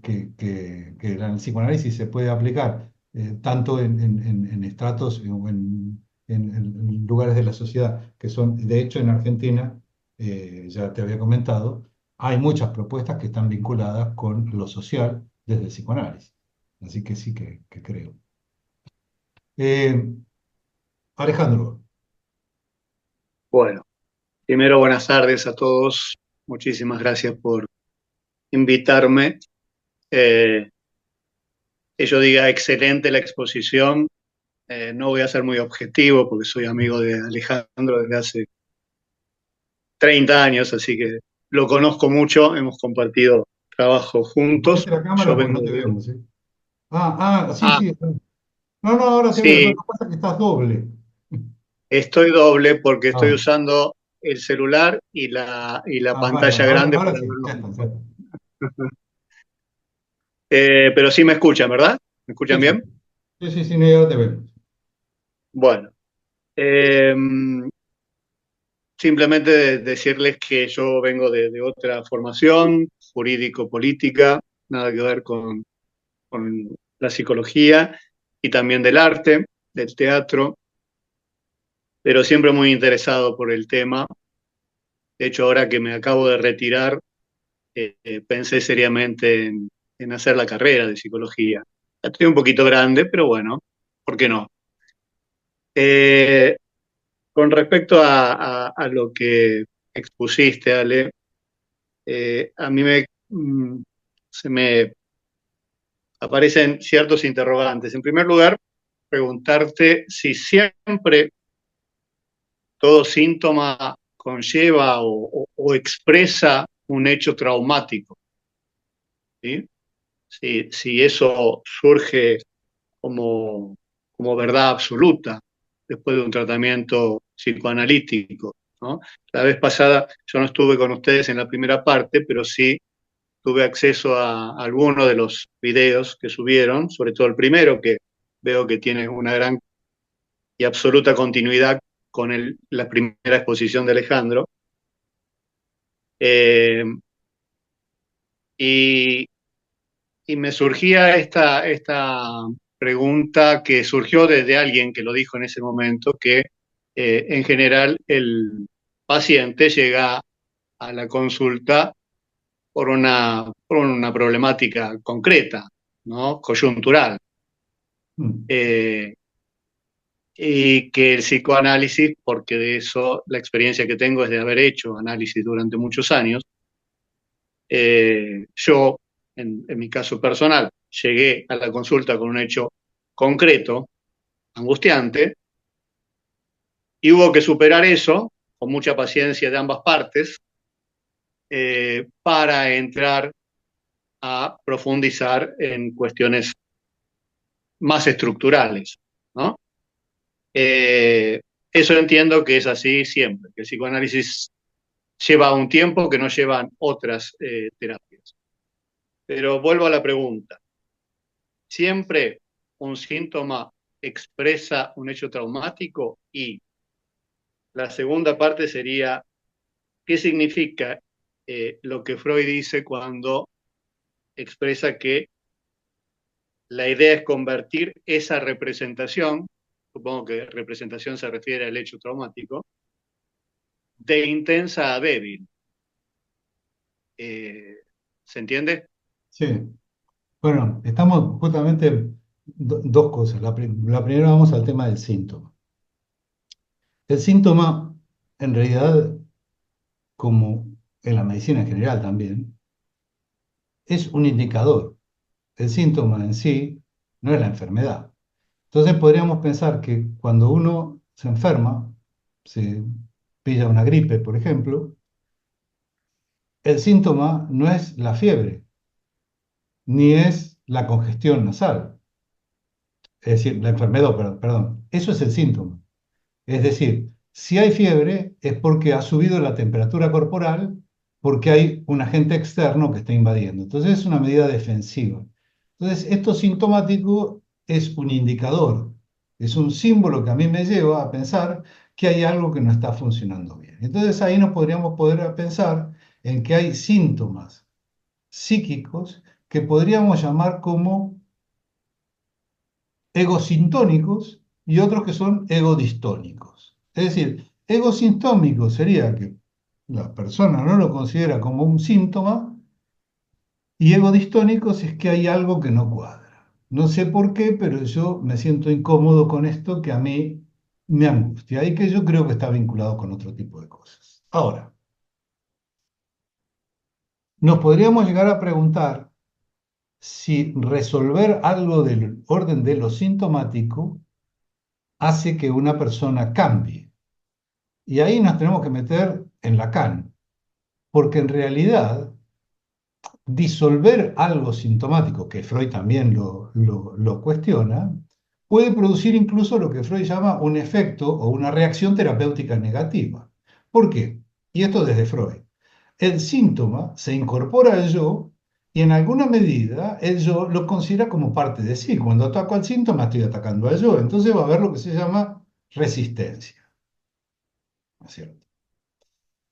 el psicoanálisis se puede aplicar tanto en estratos o en lugares de la sociedad que son, de hecho en Argentina, ya te había comentado, hay muchas propuestas que están vinculadas con lo social desde el psicoanálisis. Así que sí que creo. Eh, Alejandro, Bueno, primero buenas tardes a todos. Muchísimas gracias por invitarme. Que yo diga excelente la exposición. No voy a ser muy objetivo porque soy amigo de Alejandro desde hace 30 años, así que lo conozco mucho, hemos compartido trabajo ponete juntos. la cámara Yo porque vengo no te de... vemos, ¿eh? Sí, Ah, sí. No, no, ahora te veo. Lo sí, que pasa es que estás doble. estoy doble porque estoy Ah, usando el celular y la vale, vale. pantalla Ahora, grande ahora para sí, ya verlo está, ya mejor. está. Pero sí me escuchan, ¿verdad? ¿Me escuchan Sí, sí. bien? Sí, sí, sí, no, ahora te vemos. Bueno. Eh, Simplemente decirles que yo vengo de otra formación, jurídico-política, nada que ver con la psicología y también del arte, del teatro, pero siempre muy interesado por el tema. De hecho, ahora que me acabo de retirar, pensé seriamente en hacer la carrera de psicología. Ya estoy un poquito grande, pero bueno, ¿por qué no? Eh, con respecto a lo que expusiste, Ale, a mí se me aparecen ciertos interrogantes. En primer lugar, preguntarte si siempre todo síntoma conlleva o expresa un hecho traumático, ¿sí? Si eso surge como verdad absoluta después de un tratamiento psicoanalítico, ¿no? La vez pasada yo no estuve con ustedes en la primera parte, pero sí tuve acceso a algunos de los videos que subieron, sobre todo el primero, que veo que tiene una gran y absoluta continuidad con la primera exposición de Alejandro. Y, y me surgía esta pregunta que surgió desde alguien que lo dijo en ese momento, que en general el paciente llega a la consulta por una problemática concreta, ¿no? Coyuntural. Mm. Y que el psicoanálisis, porque de eso la experiencia que tengo es de haber hecho análisis durante muchos años, yo, en mi caso personal, llegué a la consulta con un hecho concreto, angustiante, y hubo que superar eso con mucha paciencia de ambas partes para entrar a profundizar en cuestiones más estructurales, ¿no? Eso entiendo que es así siempre, que el psicoanálisis lleva un tiempo que no llevan otras terapias. Pero vuelvo a la pregunta. ¿Siempre un síntoma expresa un hecho traumático? Y la segunda parte sería, ¿qué significa lo que Freud dice cuando expresa que la idea es convertir esa representación, supongo que representación se refiere al hecho traumático, de intensa a débil? ¿Se entiende? Sí. Bueno, estamos justamente dos cosas. La primera vamos al tema del síntoma. El síntoma, en realidad, como en la medicina en general también, es un indicador. El síntoma en sí no es la enfermedad. Entonces podríamos pensar que cuando uno se enferma, se pilla una gripe, por ejemplo, el síntoma no es la fiebre, ni es la congestión nasal, es decir, la enfermedad, perdón, eso es el síntoma. Es decir, si hay fiebre es porque ha subido la temperatura corporal, porque hay un agente externo que está invadiendo. Entonces es una medida defensiva. Entonces esto sintomático es un indicador, es un símbolo que a mí me lleva a pensar que hay algo que no está funcionando bien. Entonces ahí nos podríamos poder pensar en que hay síntomas psíquicos que podríamos llamar como egosintónicos y otros que son egodistónicos. Es decir, egosintónico sería que la persona no lo considera como un síntoma y egodistónicos es que hay algo que no cuadra. No sé por qué, pero yo me siento incómodo con esto que a mí me angustia y que yo creo que está vinculado con otro tipo de cosas. Ahora, nos podríamos llegar a preguntar si resolver algo del orden de lo sintomático hace que una persona cambie. Y ahí nos tenemos que meter en Lacan, porque en realidad disolver algo sintomático, que Freud también lo cuestiona, puede producir incluso lo que Freud llama un efecto o una reacción terapéutica negativa. ¿Por qué? Y esto desde Freud. El síntoma se incorpora al yo y en alguna medida el yo lo considera como parte de sí. Cuando ataco al síntoma estoy atacando al yo. Entonces va a haber lo que se llama resistencia. ¿No es cierto?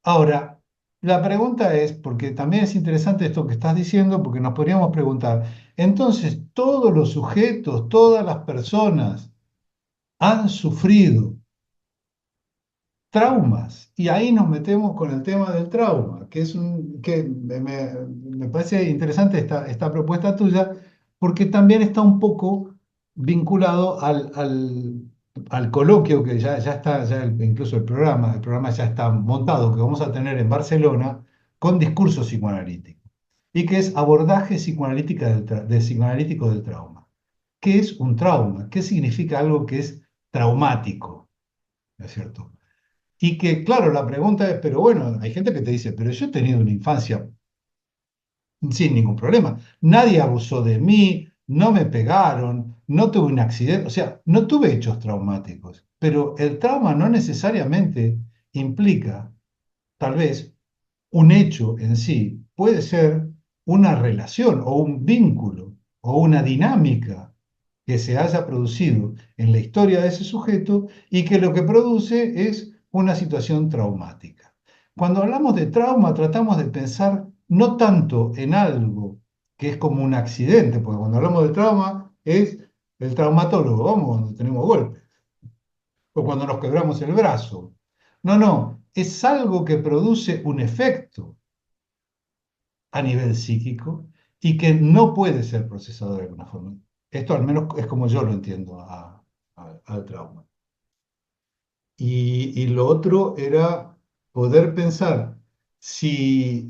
Ahora, la pregunta es, porque también es interesante esto que estás diciendo, porque nos podríamos preguntar, entonces, todos los sujetos, todas las personas han sufrido traumas, y ahí nos metemos con el tema del trauma, que me parece interesante esta propuesta tuya, porque también está un poco vinculado al coloquio que ya está, incluso el programa ya está montado, que vamos a tener en Barcelona con discurso psicoanalítico, y que es abordaje psicoanalítico del trauma. ¿Qué es un trauma? ¿Qué significa algo que es traumático? ¿No es cierto? Y que, claro, la pregunta es, pero bueno, hay gente que te dice, pero yo he tenido una infancia sin ningún problema. Nadie abusó de mí, no me pegaron, no tuve un accidente, o sea, no tuve hechos traumáticos, pero el trauma no necesariamente implica, tal vez, un hecho en sí, puede ser una relación o un vínculo o una dinámica que se haya producido en la historia de ese sujeto y que lo que produce es una situación traumática. Cuando hablamos de trauma, tratamos de pensar no tanto en algo que es como un accidente, porque cuando hablamos de trauma es el traumatólogo, vamos, cuando tenemos golpes, o cuando nos quebramos el brazo. No, no, es algo que produce un efecto a nivel psíquico y que no puede ser procesado de alguna forma. Esto al menos es como yo lo entiendo al trauma. Y lo otro era poder pensar si,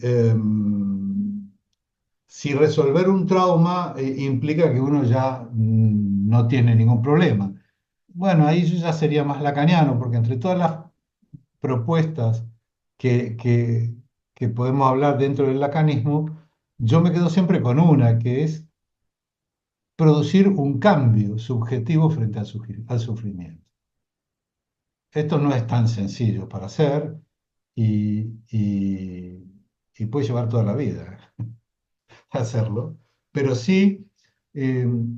si resolver un trauma implica que uno ya no tiene ningún problema. Bueno, ahí yo ya sería más lacaniano, porque entre todas las propuestas que, que, que podemos hablar dentro del lacanismo, yo me quedo siempre con una, que es producir un cambio subjetivo frente al sufrimiento. Esto no es tan sencillo para hacer y puede llevar toda la vida hacerlo, pero sí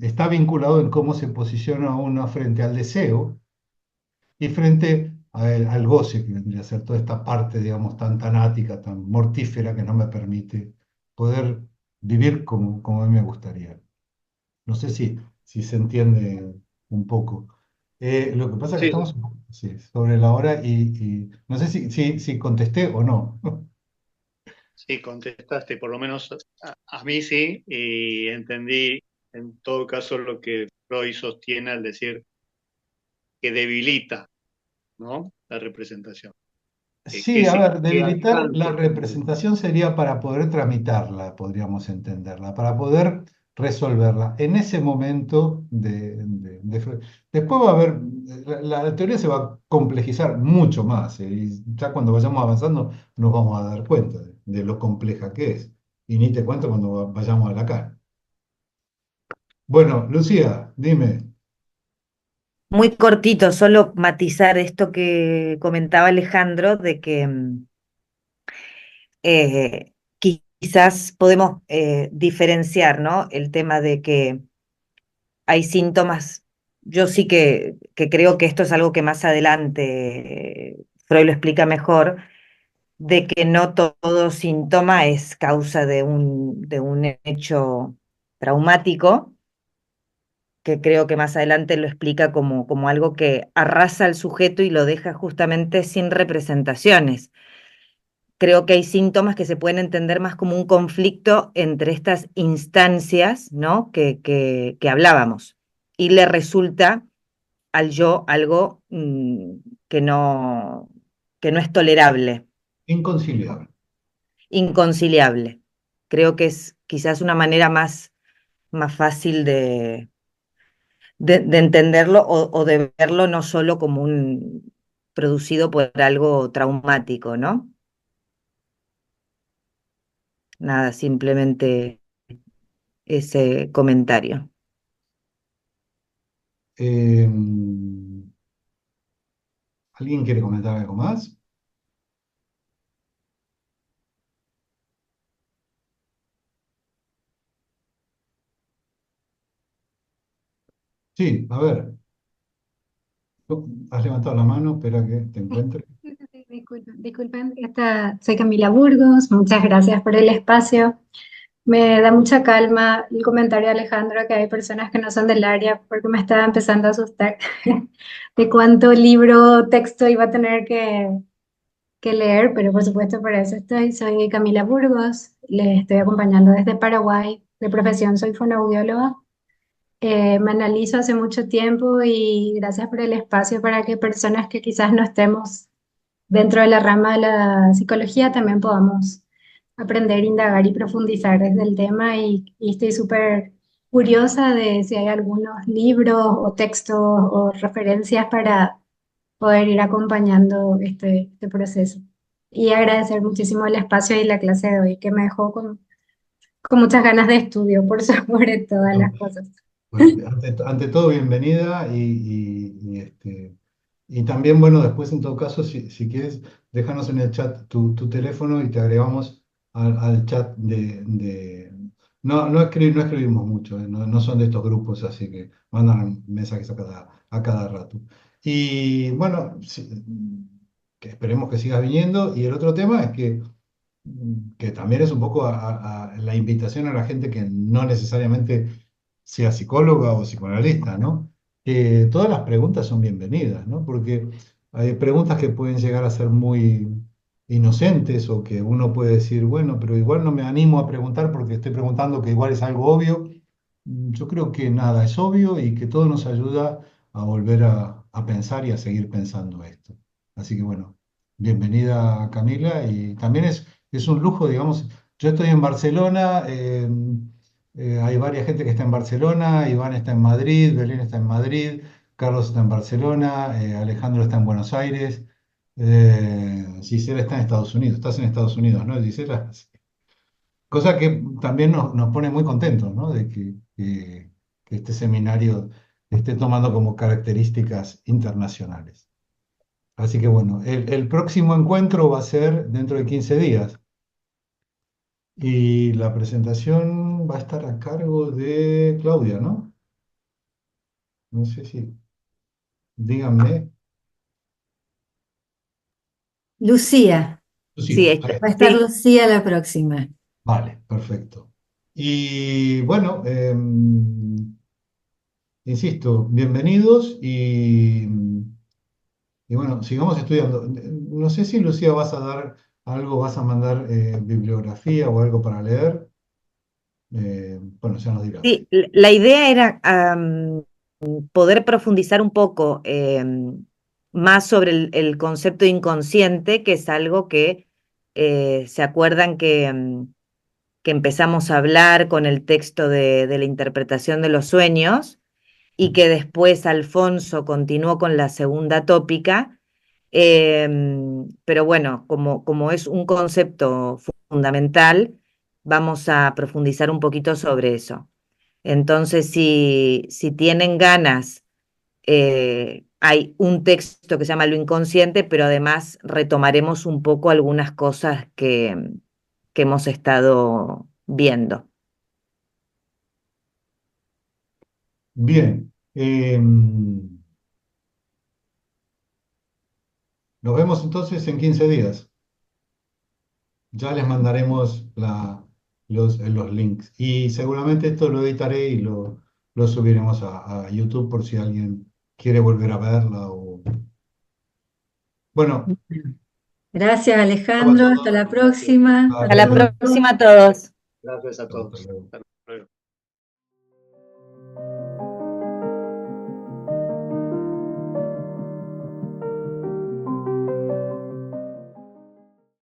está vinculado en cómo se posiciona uno frente al deseo y frente al goce, que vendría a ser toda esta parte, digamos, tan tanática, tan mortífera, que no me permite poder vivir como a mí me gustaría. No sé si se entiende un poco. Lo que pasa es que Sí, estamos sí, sobre la hora y no sé si contesté o no. sí, contestaste, por lo menos a mí sí, y entendí en todo caso lo que Freud sostiene al decir que debilita, ¿no? La representación, que Sí, es a ver, debilitar la insignificante también. representación sería para poder tramitarla, podríamos entenderla, para poder resolverla en ese momento de Freud. Después va a haber, la teoría se va a complejizar mucho más, y ya cuando vayamos avanzando nos vamos a dar cuenta de lo compleja que es. Y ni te cuento cuando vayamos a la cara. Bueno, Lucía, dime. Muy cortito, solo matizar esto que comentaba Alejandro, de que quizás podemos diferenciar, ¿no? El tema de que hay síntomas, yo sí que creo que esto es algo que más adelante Freud lo explica mejor, de que no todo síntoma es causa de un hecho traumático, que creo que más adelante lo explica como algo que arrasa al sujeto y lo deja justamente sin representaciones. Creo que hay síntomas que se pueden entender más como un conflicto entre estas instancias, ¿no? que hablábamos. Y le resulta al yo algo que que no es tolerable, Inconciliable. inconciliable. Creo que es quizás una manera más fácil de entenderlo o de verlo no solo como un producido por algo traumático, ¿no? Nada, simplemente ese comentario. Eh, ¿Alguien quiere comentar algo más? Sí, a ver. Has levantado la mano, espera que te encuentre. Disculpen, soy Camila Burgos, muchas gracias por el espacio. Me da mucha calma el comentario de Alejandro que hay personas que no son del área porque me estaba empezando a asustar de cuánto libro, texto iba a tener que leer, pero por supuesto para eso estoy. Soy Camila Burgos, les estoy acompañando desde Paraguay. De profesión soy fonoaudióloga. Me analizo hace mucho tiempo y gracias por el espacio para que personas que quizás no estemos dentro de la rama de la psicología también podamos aprender, indagar y profundizar desde el tema y estoy súper curiosa de si hay algunos libros o textos o referencias para poder ir acompañando este proceso. Y agradecer muchísimo el espacio y la clase de hoy que me dejó con con muchas ganas de estudio, por sobre todas las cosas. Bueno, ante todo, bienvenida y también, bueno, después en todo caso, si quieres, déjanos en el chat tu teléfono y te agregamos al chat no escribimos mucho, no son de estos grupos, así que mandan mensajes a cada rato. Y bueno, que esperemos que sigas viniendo. Y el otro tema es que también es un poco a la invitación a la gente que no necesariamente sea psicóloga o psicoanalista, ¿no? Que todas las preguntas son bienvenidas, ¿no? Porque hay preguntas que pueden llegar a ser muy inocentes o que uno puede decir, bueno, pero igual no me animo a preguntar porque estoy preguntando que igual es algo obvio. Yo creo que nada es obvio y que todo nos ayuda a volver a pensar y a seguir pensando esto. Así que bueno, bienvenida Camila y también es un lujo, digamos, yo estoy en Barcelona, hay varias gente que está en Barcelona, Iván está en Madrid, Belén está en Madrid, Carlos está en Barcelona, Alejandro está en Buenos Aires, Gisela está en Estados Unidos, estás en Estados Unidos, ¿no, Gisela? Sí. Cosa que también nos pone muy contentos, ¿no? De que este seminario esté tomando como características internacionales. Así que bueno, el próximo encuentro va a ser dentro de 15 días. Y la presentación va a estar a cargo de Claudia, ¿no? No sé si, díganme. Lucía, Sí, Lucía, ahí va a está. estar sí. Lucía la próxima. Vale, perfecto. Y bueno, insisto, bienvenidos y bueno, sigamos estudiando. No sé si Lucía vas a dar algo, vas a mandar bibliografía o algo para leer. Bueno, ya nos dirás. Sí, la idea era poder profundizar un poco más sobre el concepto inconsciente, que es algo que se acuerdan que empezamos a hablar con el texto de la interpretación de los sueños y que después Alfonso continuó con la segunda tópica. Pero bueno, como es un concepto fundamental, vamos a profundizar un poquito sobre eso. Entonces, si tienen ganas, hay un texto que se llama Lo Inconsciente, pero además retomaremos un poco algunas cosas que hemos estado viendo. Bien. Nos vemos entonces en 15 días. Ya les mandaremos los links. Y seguramente esto lo editaré y lo subiremos a YouTube por si alguien quiere volver a verla. Bueno, Gracias, chao a Alejandro. Hasta todos. la próxima. Hasta Hasta la Hasta luego. luego. próxima a todos. Gracias a Hasta todos. luego.